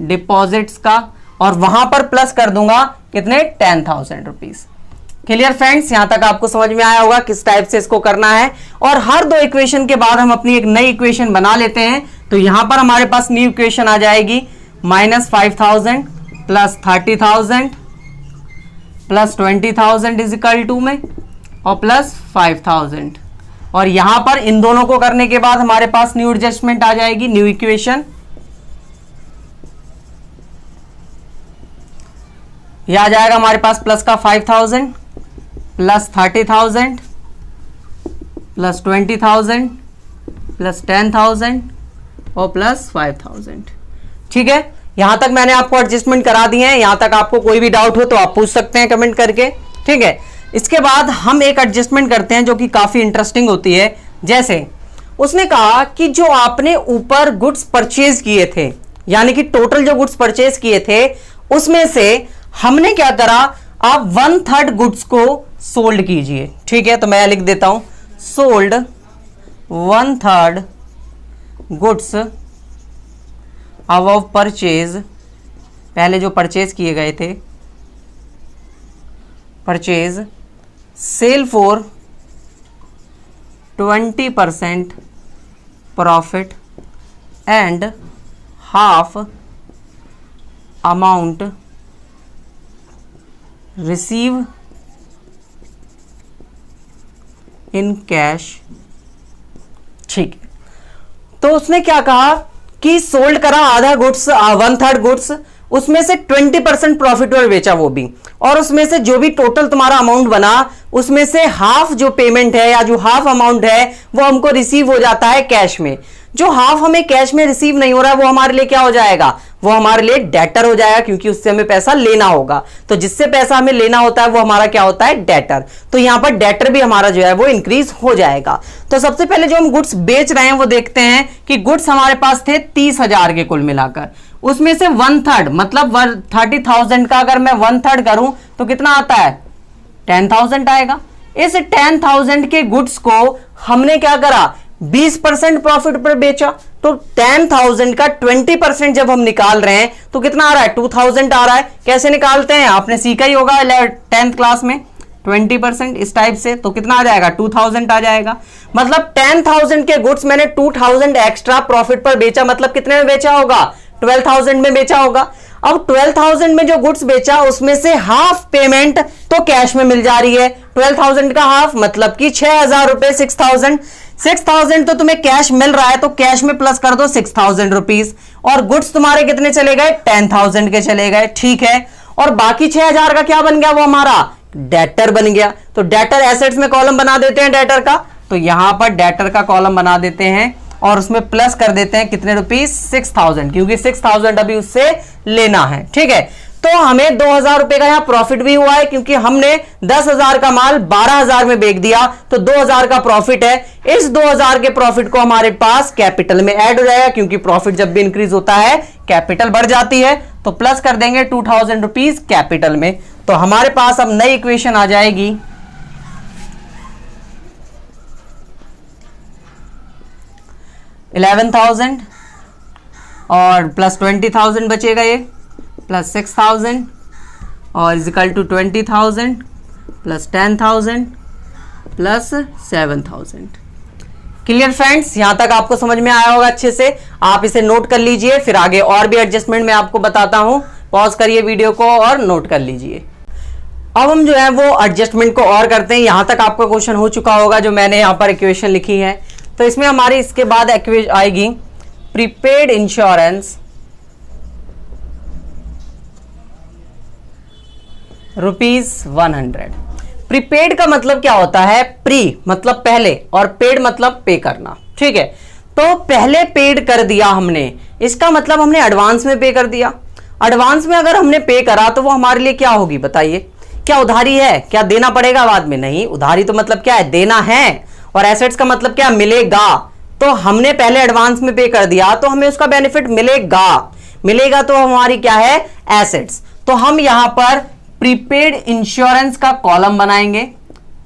डिपॉजिट्स का, और वहां पर प्लस कर दूंगा कितने, 10,000 रुपीज। क्लियर फ्रेंड्स, यहां तक आपको समझ में आया होगा किस टाइप से इसको करना है। और हर दो इक्वेशन के बाद हम अपनी एक नई इक्वेशन बना लेते हैं। तो यहां पर हमारे पास न्यू इक्वेशन आ जाएगी, -5,000 plus 30,000 plus 20,000 is equal to में और प्लस 5,000। और यहां पर इन दोनों को करने के बाद हमारे पास न्यू एडजस्टमेंट आ जाएगी, न्यू इक्वेशन। यह आ जाएगा हमारे पास प्लस का 5,000 प्लस 30,000 प्लस 20,000 प्लस 10,000 और प्लस 5,000, ठीक है। यहां तक मैंने आपको एडजस्टमेंट करा दी है। यहां तक आपको कोई भी डाउट हो तो आप पूछ सकते हैं कमेंट करके, ठीक है। इसके बाद हम एक एडजस्टमेंट करते हैं जो कि काफी इंटरेस्टिंग होती है। जैसे उसने कहा कि जो आपने ऊपर गुड्स परचेज किए थे, यानी कि टोटल जो गुड्स परचेज किए थे उसमें से हमने क्या करा, आप 1/3 गुड्स को सोल्ड कीजिए, ठीक है। तो मैं लिख देता हूं, सोल्ड 1/3 गुड्स अबव परचेज, पहले जो परचेज किए गए थे, purchase sale for 20% profit and half amount receive in cash, ठीक है। तो उसने क्या कहा कि सोल्ड करा आधा गुड्स, 1/3 गुड्स, उसमें से 20% प्रॉफिट पर बेचा वो भी, और उसमें से जो भी टोटल तुम्हारा अमाउंट बना उसमें से हाफ जो पेमेंट है या जो हाफ अमाउंट है वो हमको रिसीव हो जाता है कैश में। जो हाफ हमें कैश में रिसीव नहीं हो रहा है वो हमारे लिए क्या हो जाएगा, वो हमारे लिए डेटर हो जाएगा, क्योंकि उससे हमें पैसा लेना होगा। तो जिससे पैसा हमें लेना होता है वो हमारा क्या होता है, डेटर। तो यहां पर डेटर भी हमारा जो है वो इंक्रीज हो जाएगा। तो सबसे पहले जो हम गुड्स बेच रहे हैं वो देखते हैं कि गुड्स हमारे पास थे 30,000 के कुल मिलाकर, उसमें से 1/3 मतलब 30,000 का अगर मैं 1/3 करूं तो कितना आता है, 10,000 आएगा। इस 10,000 के गुड्स को हमने क्या करा, 20% प्रॉफिट पर बेचा। तो 10,000 का 20% जब हम निकाल रहे हैं तो कितना आ रहा है, 2,000 आ रहा है। कैसे निकालते हैं, आपने सीखा ही होगा 10th क्लास में, 20% इस टाइप से। तो कितना आ जाएगा, 2,000 आ जाएगा। मतलब 10,000 के गुड्स मैंने 2,000 एक्स्ट्रा प्रॉफिट पर बेचा, मतलब कितने में बेचा होगा, 12,000 में बेचा होगा। अब 12,000 में जो गुड्स बेचा उसमें से हाफ पेमेंट तो कैश में मिल जा रही है। 12,000 का हाफ मतलब कि 6,000 रुपए, 6,000 तो तुम्हें कैश मिल रहा है, तो कैश में प्लस कर दो 6,000 रुपीज, और गुड्स तुम्हारे कितने चले गए, 10,000 के चले गए, ठीक है। और बाकी 6,000 का क्या बन गया, वो हमारा डेटर बन गया। तो डेटर एसेट्स में कॉलम बना देते हैं डेटर का, तो यहां पर डेटर का कॉलम बना देते हैं और उसमें प्लस कर देते हैं कितने रुपीस, 6,000, क्योंकि 6,000 अभी उससे लेना है, ठीक है। तो हमें 2,000 रुपए का यहां प्रॉफिट भी हुआ है, क्योंकि हमने 10,000 का माल 12,000 में बेच दिया, तो 2,000 का प्रॉफिट है। इस 2,000 के प्रॉफिट को हमारे पास कैपिटल में ऐड हो जाएगा, क्योंकि प्रॉफिट जब भी इंक्रीज होता है कैपिटल बढ़ जाती है। तो प्लस कर देंगे 2,000 रुपीज कैपिटल में। तो हमारे पास अब नई इक्वेशन आ जाएगी, 11,000 और प्लस 20,000 बचेगा ये, प्लस 6,000 और is equal to 20,000 plus 10,000 plus 7,000। Clear friends, यहां तक आपको समझ में आया होगा अच्छे से। आप इसे नोट कर लीजिए, फिर आगे और भी एडजस्टमेंट मैं आपको बताता हूं। पॉज करिए वीडियो को और नोट कर लीजिए। अब हम जो है वो एडजस्टमेंट को और करते हैं। यहां तक आपका क्वेश्चन हो चुका होगा जो मैंने यहां पर इक्वेशन लिखी है। तो इसमें हमारी इसके बाद आएगी प्रीपेड इंश्योरेंस ₹100। प्रीपेड का मतलब क्या होता है, प्री मतलब पहले और पेड मतलब पे करना, ठीक है। तो पहले पेड कर दिया हमने, इसका मतलब हमने एडवांस में पे कर दिया। एडवांस में अगर हमने पे करा तो वो हमारे लिए क्या होगी बताइए, क्या उधारी है, क्या देना पड़ेगा बाद में, नहीं। उधारी तो मतलब क्या है, देना है। और एसेट्स का मतलब क्या, मिलेगा। तो हमने पहले एडवांस में पे कर दिया तो हमें उसका बेनिफिट मिलेगा तो हमारी क्या है, एसेट्स। तो हम यहां पर प्रीपेड इंश्योरेंस का कॉलम बनाएंगे,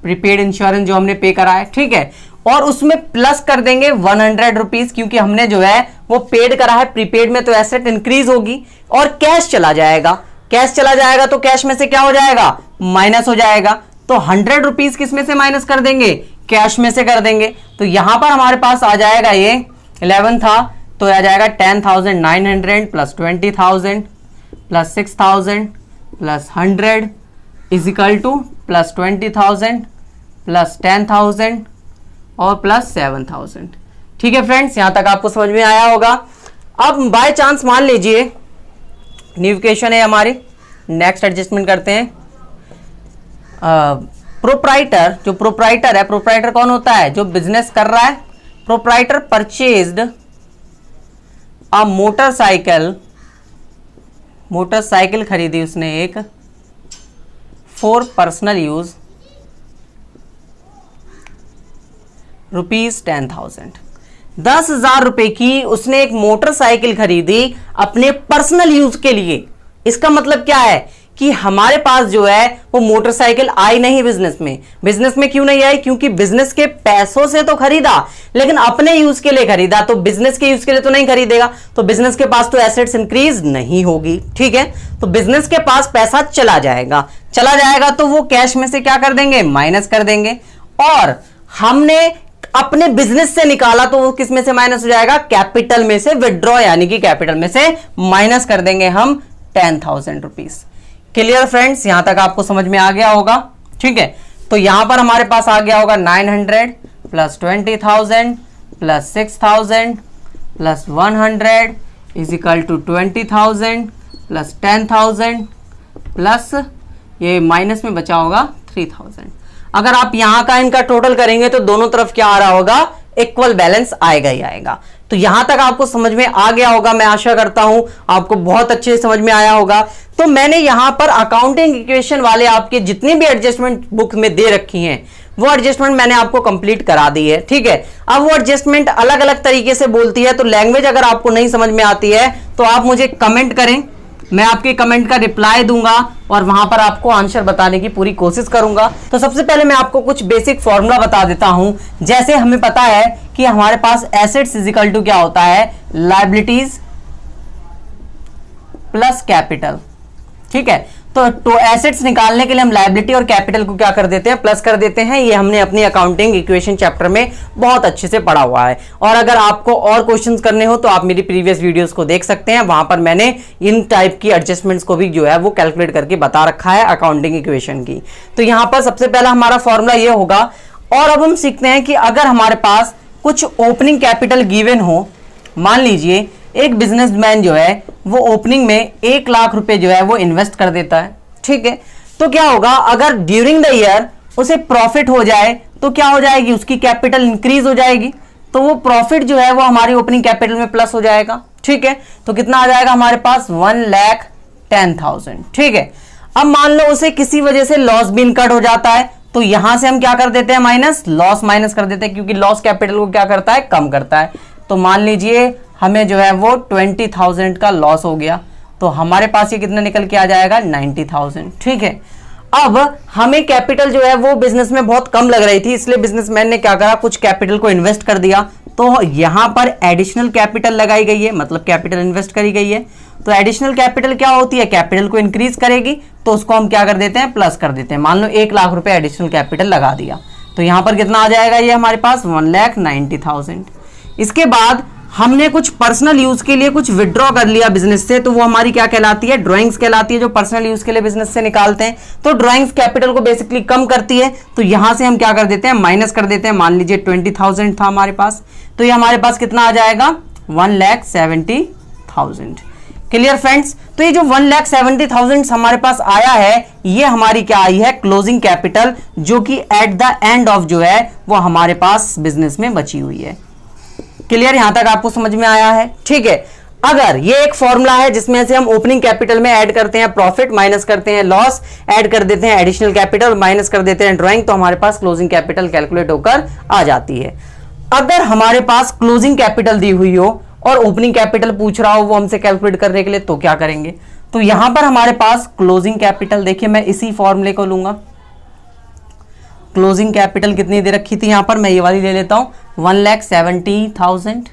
प्रीपेड इंश्योरेंस जो हमने पे करा है, ठीक है। और उसमें प्लस कर देंगे 100 रुपीज, क्योंकि हमने जो है वो पेड करा है। प्रीपेड में तो एसेट इंक्रीज होगी और कैश चला जाएगा, तो कैश में से क्या हो जाएगा, माइनस हो जाएगा। तो 100 रुपीज किस में से माइनस कर देंगे, कैश में से कर देंगे। तो यहां पर हमारे पास आ जाएगा, ये 11 था तो आ जाएगा 10,900 plus 20,000 plus 6,000 plus 100 is equal to plus 20,000 plus 10,000 और प्लस 7,000। ठीक है फ्रेंड्स, यहां तक आपको समझ में आया होगा। अब बाय चांस मान लीजिए न्यू इक्वेशन है हमारी, नेक्स्ट एडजस्टमेंट करते हैं। प्रोप्राइटर, जो प्रोप्राइटर है, प्रोप्राइटर कौन होता है, जो बिजनेस कर रहा है। प्रोप्राइटर परचेज्ड अ मोटरसाइकिल खरीदी उसने एक फॉर पर्सनल यूज ₹10,000। 10,000 रुपए की उसने एक मोटरसाइकिल खरीदी अपने पर्सनल यूज के लिए। इसका मतलब क्या है कि हमारे पास जो है वो मोटरसाइकिल आई नहीं बिजनेस में क्यों नहीं आई, क्योंकि बिजनेस के पैसों से तो खरीदा लेकिन अपने यूज के लिए खरीदा, तो बिजनेस के यूज के लिए तो नहीं खरीदेगा, तो बिजनेस के पास तो एसेट्स इंक्रीज नहीं होगी। ठीक है, तो बिजनेस के पास पैसा चला जाएगा तो वो कैश में से क्या कर देंगे, माइनस कर देंगे। और हमने अपने बिजनेस से निकाला तो वो किस में से माइनस हो जाएगा, कैपिटल में से विड्रॉ, यानी कि कैपिटल में से माइनस कर देंगे हम 10,000 रुपीज। क्लियर फ्रेंड्स, यहां तक आपको समझ में आ गया होगा। ठीक है, तो यहां पर हमारे पास आ गया होगा 900 plus 20,000 plus 6,000 plus 100 is equal to 20,000 plus 10,000 plus ये माइनस में बचा होगा 3000। अगर आप यहां का इनका टोटल करेंगे तो दोनों तरफ क्या आ रहा होगा, इक्वल बैलेंस आएगा ही आएगा। तो यहां तक आपको समझ में आ गया होगा, मैं आशा करता हूं आपको बहुत अच्छे से समझ में आया होगा। तो मैंने यहां पर अकाउंटिंग इक्वेशन वाले आपके जितनी भी एडजस्टमेंट बुक में दे रखी हैं वो एडजस्टमेंट मैंने आपको कंप्लीट करा दी है, ठीक है। अब वो एडजस्टमेंट अलग अलग तरीके से बोलती है, तो लैंग्वेज अगर आपको नहीं समझ में आती है तो आप मुझे कमेंट करें, मैं आपके कमेंट का रिप्लाई दूंगा और वहां पर आपको आंसर बताने की पूरी कोशिश करूंगा। तो सबसे पहले मैं आपको कुछ बेसिक फॉर्मूला बता देता हूं। जैसे हमें पता है कि हमारे पास एसेट्स इज इक्वल टू क्या होता है, लायबिलिटीज प्लस कैपिटल, ठीक है। तो एसेट्स निकालने के लिए हम लायबिलिटी और कैपिटल को क्या कर देते हैं, प्लस कर देते हैं। ये हमने अपनी अकाउंटिंग इक्वेशन चैप्टर में बहुत अच्छे से पढ़ा हुआ है। और अगर आपको और क्वेश्चंस करने हो तो आप मेरी प्रीवियस वीडियोस को देख सकते हैं, वहां पर मैंने इन टाइप की एडजस्टमेंट्स को भी जो है वो कैलकुलेट करके बता रखा है अकाउंटिंग इक्वेशन की। तो यहां पर सबसे पहला हमारा फॉर्मूला ये होगा। और अब हम सीखते हैं कि अगर हमारे पास कुछ ओपनिंग कैपिटल गिवन हो, मान लीजिए एक बिजनेसमैन जो है वो ओपनिंग में 1 लाख रुपए जो है वो इन्वेस्ट कर देता है, ठीक है। तो क्या होगा, अगर ड्यूरिंग द ईयर उसे प्रॉफिट हो जाए तो क्या हो जाएगी, उसकी कैपिटल इंक्रीज हो जाएगी, तो वो प्रॉफिट जो है वो हमारी ओपनिंग कैपिटल में प्लस हो जाएगा, ठीक है। तो कितना आ जाएगा हमारे पास 1,10,000, ठीक है। अब मान लो उसे किसी वजह से लॉस भी इनकट हो जाता है, तो यहां से हम क्या कर देते हैं, माइनस लॉस माइनस कर देते हैं, क्योंकि लॉस कैपिटल को क्या करता है, कम करता है। तो मान लीजिए हमें जो है वो 20,000 का लॉस हो गया, तो हमारे पास ये कितना निकल के आ जाएगा, 90,000, ठीक है। अब हमें कैपिटल जो है वो बिजनेस में बहुत कम लग रही थी, इसलिए बिजनेसमैन ने क्या करा, कुछ कैपिटल को इन्वेस्ट कर दिया। तो यहां पर एडिशनल कैपिटल लगाई गई है, मतलब कैपिटल इन्वेस्ट करी गई है। तो एडिशनल कैपिटल क्या होती है, कैपिटल को इंक्रीज करेगी, तो उसको हम क्या कर देते हैं, प्लस कर देते हैं। मान लो 1 लाख रुपए एडिशनल कैपिटल लगा दिया, तो यहां पर कितना आ जाएगा, ये हमारे पास 1,90,000। इसके बाद हमने कुछ पर्सनल यूज के लिए कुछ विड्रॉ कर लिया बिजनेस से, तो वो हमारी क्या कहलाती है, ड्राइंग्स कहलाती है, जो पर्सनल यूज के लिए बिजनेस से निकालते हैं। तो ड्राइंग्स कैपिटल को बेसिकली कम करती है, तो यहां से हम क्या कर देते हैं, माइनस कर देते हैं। मान लीजिए 20,000 था हमारे पास, तो ये हमारे पास कितना आ जाएगा, 1,70,000। Clear friends. तो ये जो 1,70,000 हमारे पास आया है, ये हमारी क्या आई है, क्लोजिंग कैपिटल, जो कि एट द एंड ऑफ जो है वो हमारे पास बिजनेस में बची हुई है। क्लियर, यहां तक आपको समझ में आया है, ठीक है। अगर ये एक फॉर्मूला है जिसमें से हम ओपनिंग कैपिटल में ऐड करते हैं प्रॉफिट, माइनस करते हैं लॉस, ऐड कर देते हैं एडिशनल कैपिटल, माइनस कर देते हैं ड्राइंग, तो हमारे पास क्लोजिंग कैपिटल कैलकुलेट होकर आ जाती है। अगर हमारे पास क्लोजिंग कैपिटल दी हुई हो और ओपनिंग कैपिटल पूछ रहा हो वो हमसे कैलकुलेट करने के लिए, तो क्या करेंगे, तो यहां पर हमारे पास क्लोजिंग कैपिटल, देखिए मैं इसी फॉर्मूले को लूंगा। क्लोजिंग कैपिटल कितनी दे रखी थी यहां पर, मैं ये वाली ले लेता हूं 1,70,000।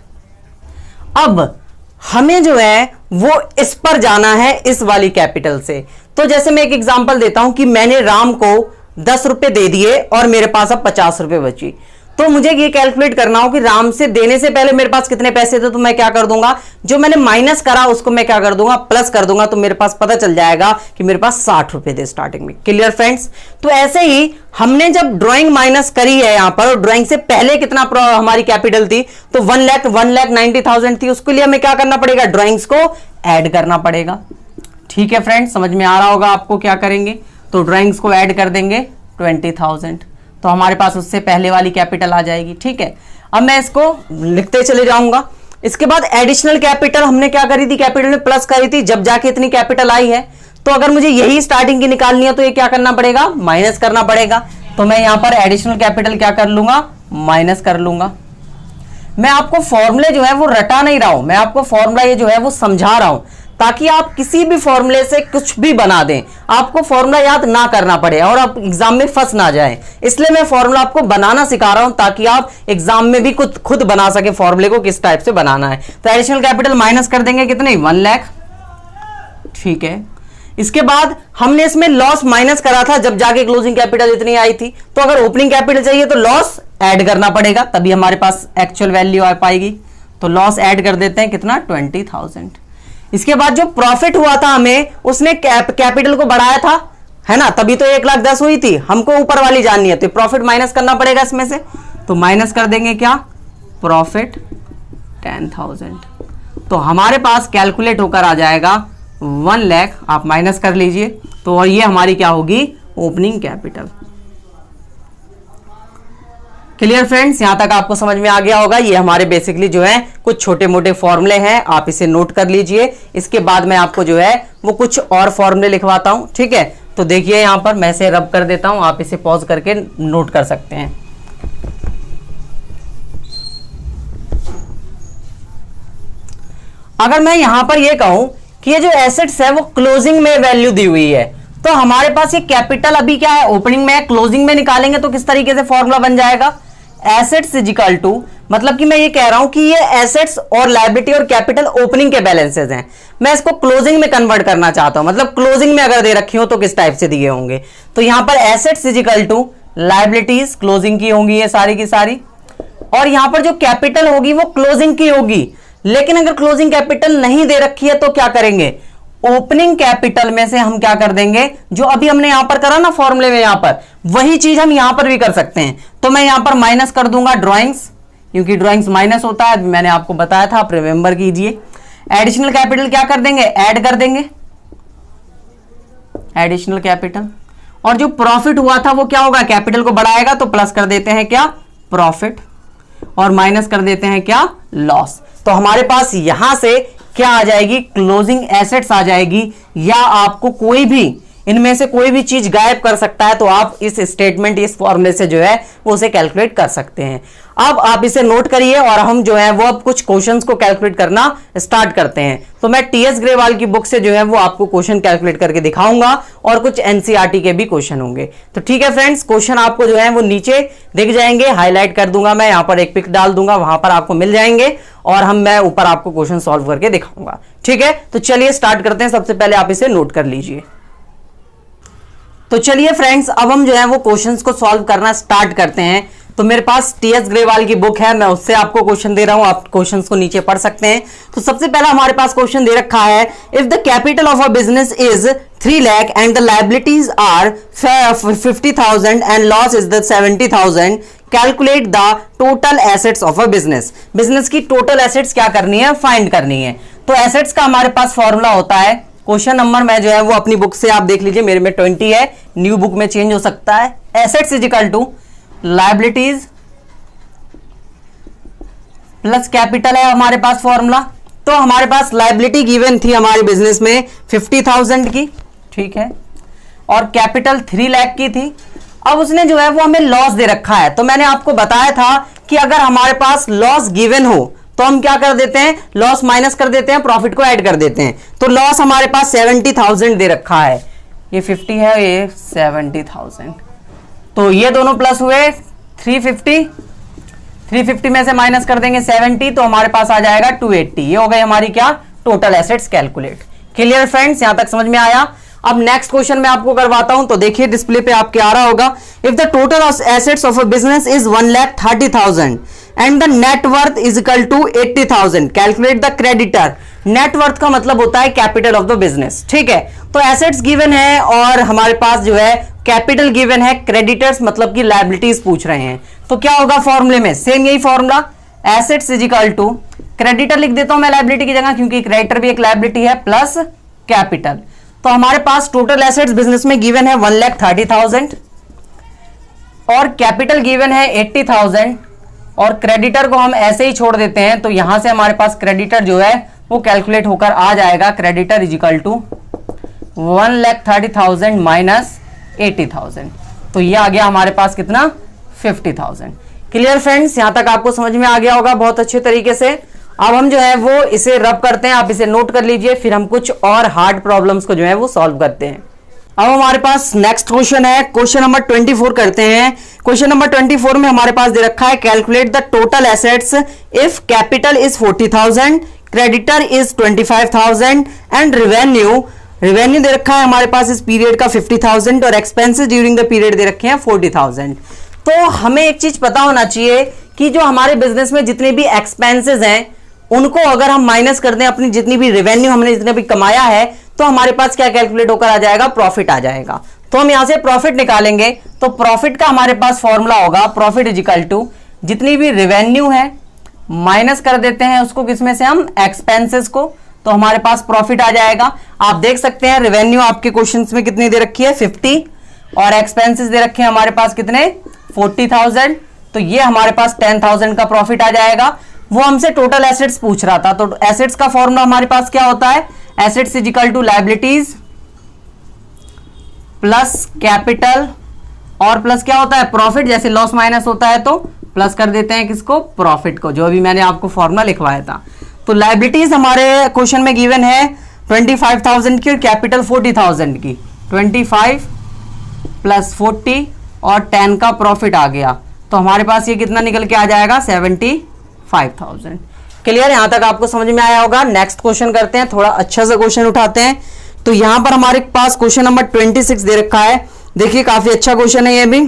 अब हमें जो है वो इस पर जाना है, इस वाली कैपिटल से। तो जैसे मैं एक एग्जांपल देता हूं कि मैंने राम को 10 रुपए दे दिए और मेरे पास अब 50 रुपए बची, तो मुझे ये कैलकुलेट करना हो कि राम से देने से पहले मेरे पास कितने पैसे थे, तो मैं क्या कर दूंगा, जो मैंने माइनस करा उसको मैं क्या कर दूंगा, प्लस कर दूंगा, तो मेरे पास पता चल जाएगा कि मेरे पास 60 रुपए थे स्टार्टिंग में। Clear friends. तो ऐसे ही हमने जब ड्राइंग माइनस करी है यहां पर, और ड्राइंग से पहले कितना हमारी कैपिटल थी, तो 1,90,000 थी, उसके लिए हमें क्या करना पड़ेगा, ड्राइंग्स को ऐड करना पड़ेगा। ठीक है फ्रेंड्स, समझ में आ रहा होगा आपको क्या करेंगे, तो ड्राइंग्स को ऐड कर देंगे 20,000, तो हमारे पास उससे पहले वाली कैपिटल आ जाएगी। ठीक है, अब मैं इसको लिखते चले जाऊंगा। इसके बाद एडिशनल कैपिटल हमने क्या करी थी, कैपिटल में प्लस करी थी, जब जाके इतनी कैपिटल आई है, तो अगर मुझे यही स्टार्टिंग की निकालनी है तो ये क्या करना पड़ेगा, माइनस करना पड़ेगा। तो मैं यहां पर एडिशनल कैपिटल क्या कर लूंगा, माइनस कर लूंगा। मैं आपको फॉर्मूले जो है वो रटा नहीं रहा हूं, मैं आपको फॉर्मूला ये जो है वो समझा रहा हूं, ताकि आप किसी भी फॉर्मूले से कुछ भी बना दें, आपको फॉर्मूला याद ना करना पड़े और आप एग्जाम में फंस ना जाएं। इसलिए मैं फॉर्मूला आपको बनाना सिखा रहा हूं, ताकि आप एग्जाम में भी खुद बना सके फॉर्मूले को किस टाइप से बनाना है। तो एडिशनल कैपिटल माइनस कर देंगे कितने, 1 लाख। ठीक है, इसके बाद हमने इसमें लॉस माइनस करा था, जब जाके क्लोजिंग कैपिटल इतनी आई थी, तो अगर ओपनिंग कैपिटल चाहिए तो लॉस ऐड करना पड़ेगा, तभी हमारे पास एक्चुअल वैल्यू आ पाएगी। तो लॉस ऐड कर देते हैं कितना, 20,000। इसके बाद जो प्रॉफिट हुआ था हमें, उसने कैपिटल को बढ़ाया था, है ना, तभी तो 1,10,000 हुई थी, हमको ऊपर वाली जाननी है, तो प्रॉफिट माइनस करना पड़ेगा इसमें से। तो माइनस कर देंगे क्या, प्रॉफिट 10,000। तो हमारे पास कैलकुलेट होकर आ जाएगा 1 लाख आप माइनस कर लीजिए, तो और ये हमारी क्या होगी, ओपनिंग कैपिटल। क्लियर फ्रेंड्स, यहां तक आपको समझ में आ गया होगा। ये हमारे बेसिकली जो है कुछ छोटे मोटे फॉर्मूले हैं, आप इसे नोट कर लीजिए। इसके बाद मैं आपको जो है वो कुछ और फॉर्मूले लिखवाता हूं, ठीक है। तो देखिए यहां पर मैं इसे रब कर देता हूं, आप इसे पॉज करके नोट कर सकते हैं। अगर मैं यहां पर ये कहूं कि ये जो एसेट्स है वो क्लोजिंग में वैल्यू दी हुई है, तो हमारे पास ये कैपिटल अभी क्या है, ओपनिंग में है, क्लोजिंग में निकालेंगे तो किस तरीके से फॉर्मूला बन जाएगा, एसेट्स इज इक्वल टू, मतलब कि मैं ये कह रहा हूं कि ये एसेट्स और लायबिलिटी और कैपिटल ओपनिंग के बैलेंसेस हैं, मैं इसको क्लोजिंग में कन्वर्ट करना चाहता हूं, मतलब क्लोजिंग में अगर दे रखी हो तो किस टाइप से दिए होंगे। तो यहां पर assets is equal to liabilities closing की होंगी ये सारी की सारी, और यहां पर जो कैपिटल होगी वो क्लोजिंग की होगी। लेकिन अगर क्लोजिंग कैपिटल नहीं दे रखी है तो क्या करेंगे, ओपनिंग कैपिटल में से हम क्या कर देंगे, जो अभी हमने यहां पर करा ना फॉर्मूले में, यहां पर वही चीज हम यहां पर भी कर सकते हैं। तो मैं यहां पर माइनस कर दूंगा ड्राइंग्स, क्योंकि ड्राइंग्स माइनस होता है, मैंने आपको बताया था, आप रिमेंबर कीजिए। एडिशनल कैपिटल क्या कर देंगे, ऐड कर देंगे एडिशनल कैपिटल, और जो प्रॉफिट हुआ था वो क्या होगा, कैपिटल को बढ़ाएगा तो प्लस कर देते हैं क्या, प्रॉफिट, और माइनस कर देते हैं क्या, लॉस। तो हमारे पास यहां से क्या आ जाएगी, क्लोजिंग एसेट्स आ जाएगी, या आपको कोई भी इनमें से कोई भी चीज गायब कर सकता है, तो आप इस स्टेटमेंट, इस फॉर्मूले से जो है वो उसे कैलकुलेट कर सकते हैं। अब आप इसे नोट करिए और हम जो है वो अब कुछ क्वेश्चंस को कैलकुलेट करना स्टार्ट करते हैं। तो मैं टीएस ग्रेवाल की बुक से जो है वो आपको क्वेश्चन कैलकुलेट करके दिखाऊंगा, और कुछ एनसीईआरटी के भी क्वेश्चन होंगे। तो ठीक है फ्रेंड्स, क्वेश्चन आपको जो है वो नीचे दिख जाएंगे, हाईलाइट कर दूंगा मैं, यहां पर एक पिक डाल दूंगा, वहां पर आपको मिल जाएंगे, और मैं ऊपर आपको क्वेश्चन सॉल्व करके दिखाऊंगा। ठीक है, तो चलिए स्टार्ट करते हैं। सबसे पहले आप इसे नोट कर लीजिए। तो चलिए फ्रेंड्स, अब हम जो है वो क्वेश्चंस को सॉल्व करना स्टार्ट करते हैं। तो मेरे पास टीएस ग्रेवाल की बुक है, मैं उससे आपको क्वेश्चन दे रहा हूं, आप क्वेश्चंस को नीचे पढ़ सकते हैं। तो सबसे पहला हमारे पास क्वेश्चन दे रखा है, if the capital of a business is 3 lakh and the liabilities are 50,000 and loss is the 70,000, calculate the total assets of a business. Business की टोटल एसेट्स क्या करनी है, फाइंड करनी है। तो एसेट्स का हमारे पास फॉर्मूला होता है, क्वेश्चन नंबर मैं जो है वो अपनी बुक से आप देख लीजिए, मेरे में 20 है, न्यू बुक में चेंज हो सकता है। Assets is equal to liabilities plus capital है हमारे पास फॉर्मूला। तो हमारे पास लायबिलिटी गिवन थी हमारे बिजनेस में 50,000 की, ठीक है, और कैपिटल 3 लाख की थी। अब उसने जो है वो हमें लॉस दे रखा है, तो मैंने आपको बताया था कि अगर हमारे पास लॉस गिवन हो तो हम क्या कर देते हैं, लॉस माइनस कर देते हैं, प्रॉफिट को ऐड कर देते हैं। तो लॉस हमारे पास 70,000 दे रखा है, ये 50 है, ये 70,000, तो ये दोनों प्लस हुए 350 में से माइनस कर देंगे 70, तो हमारे पास आ जाएगा 280। ये हो गई हमारी क्या, total assets calculate. Clear friends, यहां तक समझ में आया। अब नेक्स्ट क्वेश्चन मैं आपको करवाता हूं, तो देखिए डिस्प्ले पे आपके आ रहा होगा, if the total assets of a business is 1,30,000 and the net worth is equal to 80,000, calculate the creditor. Net worth का मतलब होता है कैपिटल ऑफ द बिजनेस, ठीक है। तो एसेट्स गिवन है और हमारे पास जो है कैपिटल गिवन है, क्रेडिटर्स मतलब कि लायबिलिटीज पूछ रहे हैं। तो क्या होगा फॉर्मूले में, सेम यही formula, assets is equal to, creditor लिख देता हूं मैं लायबिलिटी की जगह, क्योंकि क्रेडिटर भी एक लायबिलिटी है, प्लस कैपिटल। तो हमारे पास टोटल एसेट्स बिजनेस में गिवन है 1,30,000 और कैपिटल गिवन है 80,000, और क्रेडिटर को हम ऐसे ही छोड़ देते हैं। तो यहां से हमारे पास क्रेडिटर जो है वो कैलकुलेट होकर आ जाएगा, creditor is equal to 1,30,000 minus 80,000, तो ये आ गया हमारे पास कितना, 50,000। क्लियर फ्रेंड्स, यहां तक आपको समझ में आ गया होगा बहुत अच्छे तरीके से। अब हम जो है वो इसे रब करते हैं, आप इसे नोट कर लीजिए, फिर हम कुछ और हार्ड प्रॉब्लम्स को जो है वो सॉल्व करते हैं। अब हमारे पास नेक्स्ट क्वेश्चन है, क्वेश्चन नंबर 24 करते हैं। क्वेश्चन नंबर 24 में हमारे पास दे रखा है, calculate the total assets if capital is 40,000, creditor is 25,000 and revenue दे रखा है हमारे पास इस पीरियड का 50,000 और एक्सपेंसेस ड्यूरिंग द पीरियड दे रखे हैं 40,000। तो हमें एक चीज पता होना चाहिए कि जो हमारे बिजनेस में जितने भी एक्सपेंसेस हैं उनको अगर हम माइनस कर दें, अपनी जितनी भी रेवेन्यू हमने जितना भी कमाया है, तो हमारे पास क्या कैलकुलेट होकर आ जाएगा, प्रॉफिट आ जाएगा। तो हम यहां से प्रॉफिट निकालेंगे, तो प्रॉफिट का हमारे पास फॉर्मूला होगा, प्रॉफिट इज इक्वल टू जितनी भी रेवेन्यू है माइनस कर देते हैं उसको किसमें से, हम एक्सपेंसेस को। तो हमारे पास प्रॉफिट आ जाएगा। आप देख सकते हैं रेवेन्यू आपके क्वेश्चंस में कितनी दे रखी है 50 और एक्सपेंसेस दे रखे हैं हमारे पास कितने 40,000, तो ये हमारे पास 10,000 का प्रॉफिट आ जाएगा। वो हमसे टोटल एसेट्स पूछ रहा था, तो एसेट्स का फॉर्मूला हमारे पास क्या होता है, assets is equal to liabilities plus capital और प्लस क्या होता है प्रॉफिट, जैसे लॉस माइनस होता है तो प्लस कर देते हैं किसको, प्रॉफिट को, जो अभी मैंने आपको फॉर्मूला लिखवाया था। तो लायबिलिटीज हमारे क्वेश्चन में गिवन है 25,000 की और कैपिटल 40,000 की, 25 प्लस 40 और 10 का प्रॉफिट आ गया, तो हमारे पास ये कितना निकल के आ जाएगा 75,000। क्लियर, यहां तक आपको समझ में आया होगा। नेक्स्ट क्वेश्चन करते हैं, थोड़ा अच्छा सा क्वेश्चन उठाते हैं। तो यहां पर हमारे पास क्वेश्चन नंबर 26 दे रखा है। देखिए काफी अच्छा क्वेश्चन है ये भी।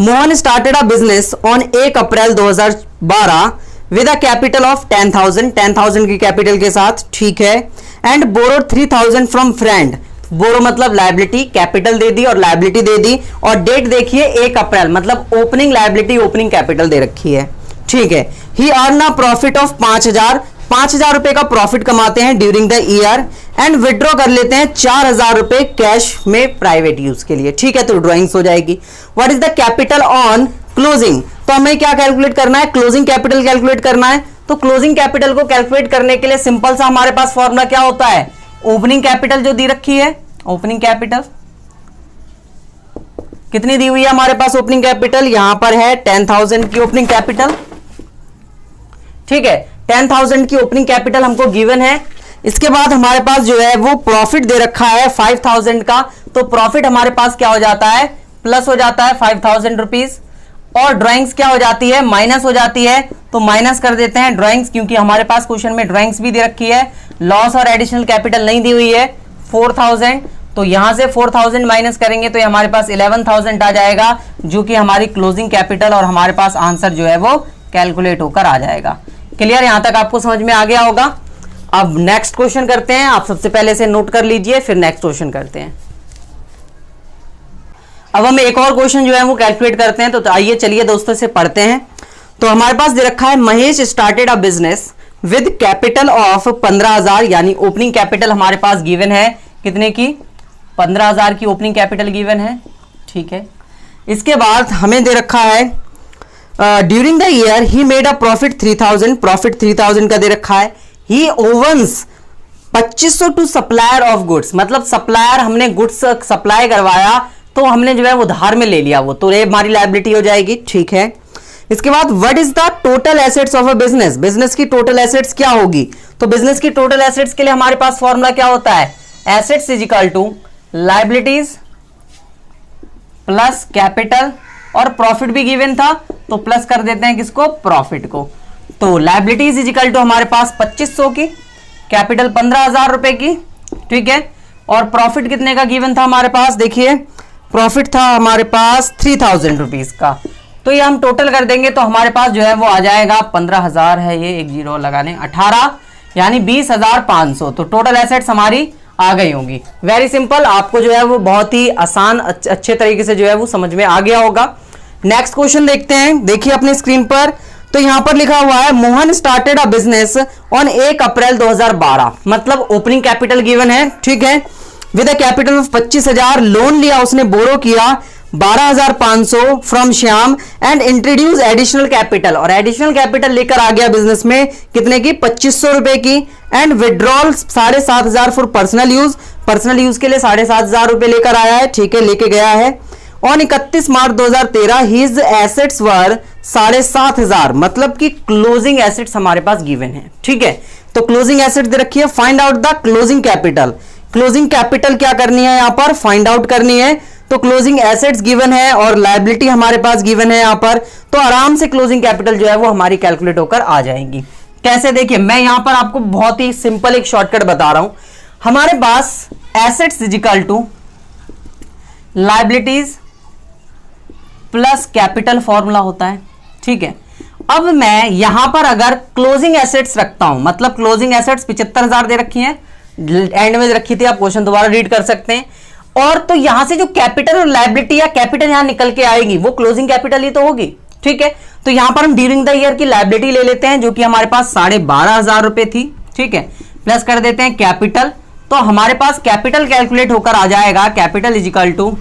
Mohan started a business on 1 April 2012 with a capital of 10,000 की कैपिटल के साथ, ठीक है, एंड बोरोड 3,000 फ्रॉम फ्रेंड। बोरो मतलब लायबिलिटी, कैपिटल दे दी और लायबिलिटी दे दी, और डेट देखिए 1 अप्रैल, मतलब ओपनिंग लायबिलिटी ओपनिंग कैपिटल दे रखी है, ठीक है। ही अर्न अ प्रॉफिट ऑफ 5,000 रुपए का प्रॉफिट कमाते हैं during the year and withdraw कर लेते हैं 4,000 रुपए कैश में प्राइवेट यूज के लिए, ठीक है, तो ड्रॉइंग्स हो जाएगी। What is the capital on closing, तो हमें क्या कैलकुलेट करना है, क्लोजिंग कैपिटल कैलकुलेट करना है। तो क्लोजिंग कैपिटल को कैलकुलेट करने के लिए सिंपल सा हमारे पास फॉर्मूला क्या होता है, ओपनिंग कैपिटल जो दी रखी है, ओपनिंग कैपिटल कितनी दी हुई है हमारे पास, ओपनिंग कैपिटल यहां पर है 10,000 की ओपनिंग कैपिटल, ठीक है, 10,000 की ओपनिंग कैपिटल हमको गिवन है। इसके बाद हमारे पास जो है वो प्रॉफिट दे रखा है 5,000 का, तो प्रॉफिट हमारे पास क्या हो जाता है, प्लस हो जाता है 5,000 रुपीज, और ड्राइंग्स क्या हो जाती है, माइनस हो जाती है, तो माइनस कर देते हैं ड्राइंग्स, क्योंकि हमारे पास क्वेश्चन में ड्राइंग्स भी दे रखी है। लॉस और एडिशनल कैपिटल नहीं दी हुई है 4,000, तो यहां से 4,000 माइनस करेंगे तो हमारे पास 11,000 आ जाएगा, जो कि हमारी क्लोजिंग कैपिटल, और हमारे पास आंसर जो है वो कैलकुलेट होकर आ जाएगा। क्लियर, यहां तक आपको समझ में आ गया होगा। अब नेक्स्ट क्वेश्चन करते हैं, आप सबसे पहले से नोट कर लीजिए, फिर नेक्स्ट क्वेश्चन करते हैं। अब हम एक और क्वेश्चन जो है वो कैलकुलेट करते हैं, तो आइए चलिए दोस्तों से पढ़ते हैं। तो हमारे पास दे रखा है Mahesh started a business with capital of 15,000, यानी ओपनिंग कैपिटल हमारे पास गिवन है कितने की, 15,000 की ओपनिंग कैपिटल गिवन है, ठीक है। इसके बाद हमें दे रखा है during the year he made a profit 3,000, profit 3,000 का दे रखा है। He owes 2,500 to supplier of goods, मतलब सप्लायर हमने गुड्स सप्लाई करवाया, तो हमने जो है वो उधार में ले लिया वो, तो ये हमारी लायबिलिटी हो जाएगी, ठीक है। इसके बाद what is the total assets of a business, business की टोटल एसेट्स क्या होगी, तो बिजनेस की टोटल एसेट्स के लिए हमारे पास फॉर्मूला क्या होता है, assets is equal to liabilities plus capital, और प्रॉफिट भी गिवन था तो प्लस कर देते हैं किसको, प्रॉफिट को। तो लायबिलिटीज इज इक्वल टू हमारे पास 2,500 की, कैपिटल 15,000 रुपए की, ठीक है, और प्रॉफिट कितने का गिवन था हमारे पास, देखिए प्रॉफिट था हमारे पास 3,000 रुपीज का, तो ये हम टोटल कर देंगे तो हमारे पास जो है वो आ जाएगा 15,000 है, ये एक जीरो लगा लें, 18 यानी 20,500, तो टोटल एसेट्स हमारी आ गई होंगी। वेरी सिंपल, आपको जो है वो बहुत ही आसान अच्छे तरीके से जो है वो समझ में आ गया होगा। नेक्स्ट क्वेश्चन देखते हैं, देखिए अपने स्क्रीन पर, तो यहां पर लिखा हुआ है Mohan started a business on 1 अप्रैल 2012, मतलब ओपनिंग कैपिटल गिवन है, ठीक है, with a capital of 25,000, loan लिया उसने, बोरो किया 12,500 from Shyam and introduce additional capital, और एडिशनल कैपिटल लेकर आ गया बिजनेस में कितने की, 2,500 रुपए की, and withdrawal 7,500 for personal use, personal use के लिए 7,500 रुपए लेकर आया है, ठीक है, लेके गया है। ऑन 31 मार्च 2013 हिज एसेट्स वर 7,500, मतलब कि क्लोजिंग एसेट्स हमारे पास गिवन है, ठीक है, तो क्लोजिंग एसेट दे रखी है। Find out the closing capital, closing capital क्या करनी है, यहां पर फाइंड आउट करनी है, तो क्लोजिंग एसेट्स गिवन है और लायबिलिटी हमारे पास गिवन है यहां पर, तो आराम से क्लोजिंग कैपिटल जो है वो हमारी कैलकुलेट होकर आ जाएंगी। कैसे, देखिए मैं यहां पर आपको बहुत ही सिंपल एक शॉर्टकट बता रहा हूं। हमारे पास assets is equal to liabilities plus capital formula होता है, ठीक है। अब मैं यहां पर अगर क्लोजिंग एसेट्स रखता हूं, मतलब क्लोजिंग एसेट्स 75,000 दे रखी हैं, एंड में रखी थी, आप क्वेश्चन दोबारा रीड कर सकते हैं, और तो यहां से जो कैपिटल और लायबिलिटी या कैपिटल यहां निकल के आएगी वो क्लोजिंग कैपिटल ही तो होगी, ठीक है। तो यहां पर हम ड्यूरिंग द ईयर की लायबिलिटी ले लेते हैं, जो कि हमारे पास 12,500 रुपए थी, ठीक है, प्लस कर देते हैं कैपिटल, तो हमारे पास कैपिटल कैलकुलेट होकर आ जाएगा, capital is equal to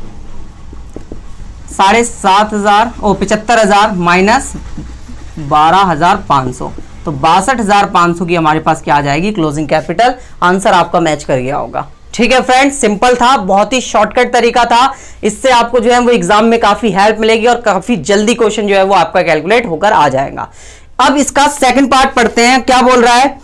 75,000 minus 12,500, तो 62,500 की हमारे पास क्या आ जाएगी क्लोजिंग कैपिटल। आंसर आपका मैच कर गया होगा। ठीक है फ्रेंड्स, सिंपल था, बहुत ही शॉर्टकट तरीका था, इससे आपको जो है वो एग्जाम में काफी हेल्प मिलेगी और काफी जल्दी क्वेश्चन जो है वो आपका कैलकुलेट होकर आ जाएगा। अब इसका सेकंड पार्ट पढ़ते हैं, क्या बोल रहा है,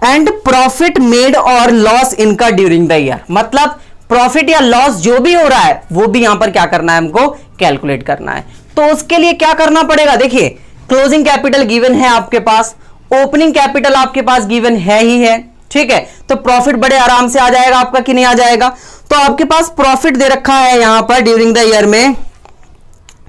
एंड प्रॉफिट मेड और लॉस इनका ड्यूरिंग द ईयर, मतलब प्रॉफिट या लॉस जो भी हो रहा है वो भी यहां पर क्या करना है, हमको कैलकुलेट करना है। तो उसके लिए क्या करना पड़ेगा, देखिए क्लोजिंग कैपिटल गिवन है आपके पास, ओपनिंग कैपिटल आपके पास गिवन है ही है, ठीक है, तो प्रॉफिट बड़े आराम से आ जाएगा आपका कि नहीं आ जाएगा। तो आपके पास प्रॉफिट दे रखा है यहां पर ड्यूरिंग द ईयर में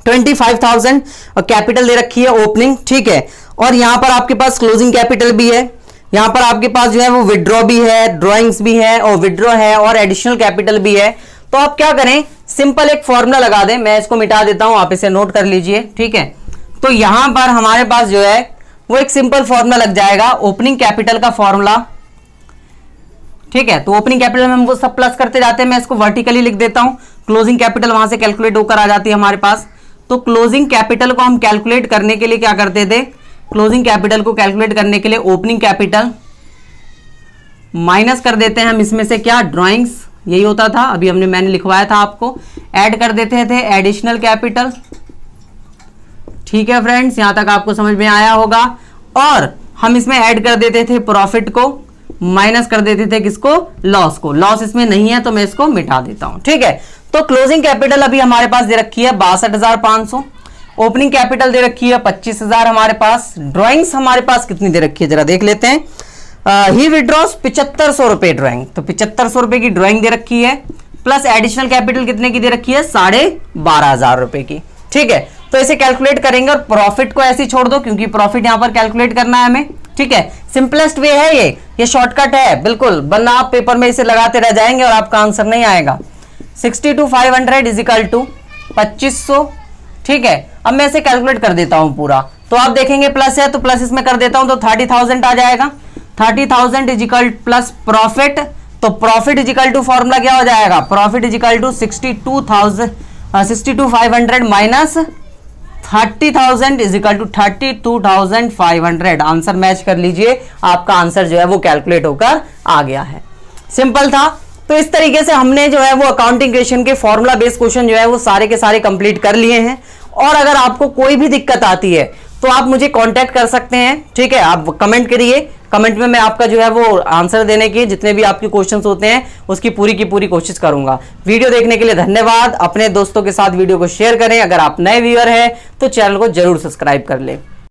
25,000 और कैपिटल दे रखी है ओपनिंग, ठीक है, और यहां पर आपके पास क्लोजिंग कैपिटल भी है, यहां पर आपके पास जो है वो विड्रॉ भी है, ड्रॉइंग्स भी है और विड्रॉ है और एडिशनल कैपिटल भी है। तो आप क्या करें, सिंपल एक फॉर्मूला लगा दें, मैं इसको मिटा देता हूं, आप इसे नोट कर लीजिए, ठीक है। तो यहां पर हमारे पास जो है वो एक सिंपल फॉर्मूला लग जाएगा, ओपनिंग कैपिटल का फॉर्मूला, ठीक है। तो ओपनिंग कैपिटल में हम वो सब प्लस करते जाते हैं, मैं इसको वर्टिकली लिख देता हूं, क्लोजिंग कैपिटल वहां से कैलकुलेट होकर आ जाती है हमारे पास। तो क्लोजिंग कैपिटल को हम कैलकुलेट करने के लिए क्या करते थे, क्लोजिंग कैपिटल को कैलकुलेट करने के लिए ओपनिंग कैपिटल माइनस कर देते हैं हम इसमें से क्या, ड्राइंग्स, यही होता था, अभी मैंने लिखवाया था आपको, ऐड कर देते थे एडिशनल कैपिटल, ठीक है फ्रेंड्स, यहां तक आपको समझ में आया होगा। और हम इसमें ऐड कर देते थे प्रॉफिट को, माइनस कर देते थे किसको, लॉस को, लॉस इसमें नहीं है तो मैं इसको मिटा देता हूं, ठीक है। तो क्लोजिंग कैपिटल अभी हमारे पास दे रखी है 62,500, ओपनिंग कैपिटल दे रखी है 25,000 हमारे पास, ड्राइंग्स हमारे पास कितनी दे रखी है जरा देख लेते हैं, ही विड्रॉस 7500 रुपए ड्राइंग, तो 7500 रुपए की ड्राइंग दे रखी है, प्लस एडिशनल कैपिटल कितने की दे रखी है, 12,500 रुपए की, ठीक है। तो इसे कैलकुलेट करेंगे और प्रॉफिट को ऐसे छोड़ दो क्योंकि प्रॉफिट यहां पर कैलकुलेट करना है हमें, ठीक है। सिंपलेस्ट वे है ये शॉर्टकट है बिल्कुल, वरना आप पेपर में इसे लगाते रह जाएंगे और आपका आंसर नहीं आएगा। 62,500 इज इक्वल टू 2500, ठीक है। अब मैं इसे कैलकुलेट कर देता हूं पूरा, तो आप देखेंगे प्लस है तो प्लस इसमें कर देता हूं, तो 30,000 आ जाएगा, 30,000 इज इक्वल प्लस प्रॉफिट, तो profit is equal to formula क्या हो जाएगा, profit is equal to 62,500 minus 30,000 is equal to 32,500। Answer match कर लीजिए, आपका आंसर जो है वो कैलकुलेट होकर आ गया है। सिंपल था। तो इस तरीके से हमने जो है वो अकाउंटिंग इक्वेशन के फॉर्मूला बेस्ड क्वेश्चन जो है वो सारे के सारे कंप्लीट कर लिए हैं। और अगर आपको कोई भी दिक्कत आती है तो आप मुझे कांटेक्ट कर सकते हैं, ठीक है। आप कमेंट करिए, कमेंट में मैं आपका जो है वो आंसर देने के जितने भी आपके क्वेश्चंस होते हैं उसकी पूरी की पूरी कोशिश करूंगा। वीडियो देखने के लिए धन्यवाद। अपने दोस्तों के साथ वीडियो को शेयर करें। अगर आप नए व्यूअर हैं तो चैनल को जरूर सब्सक्राइब कर लें।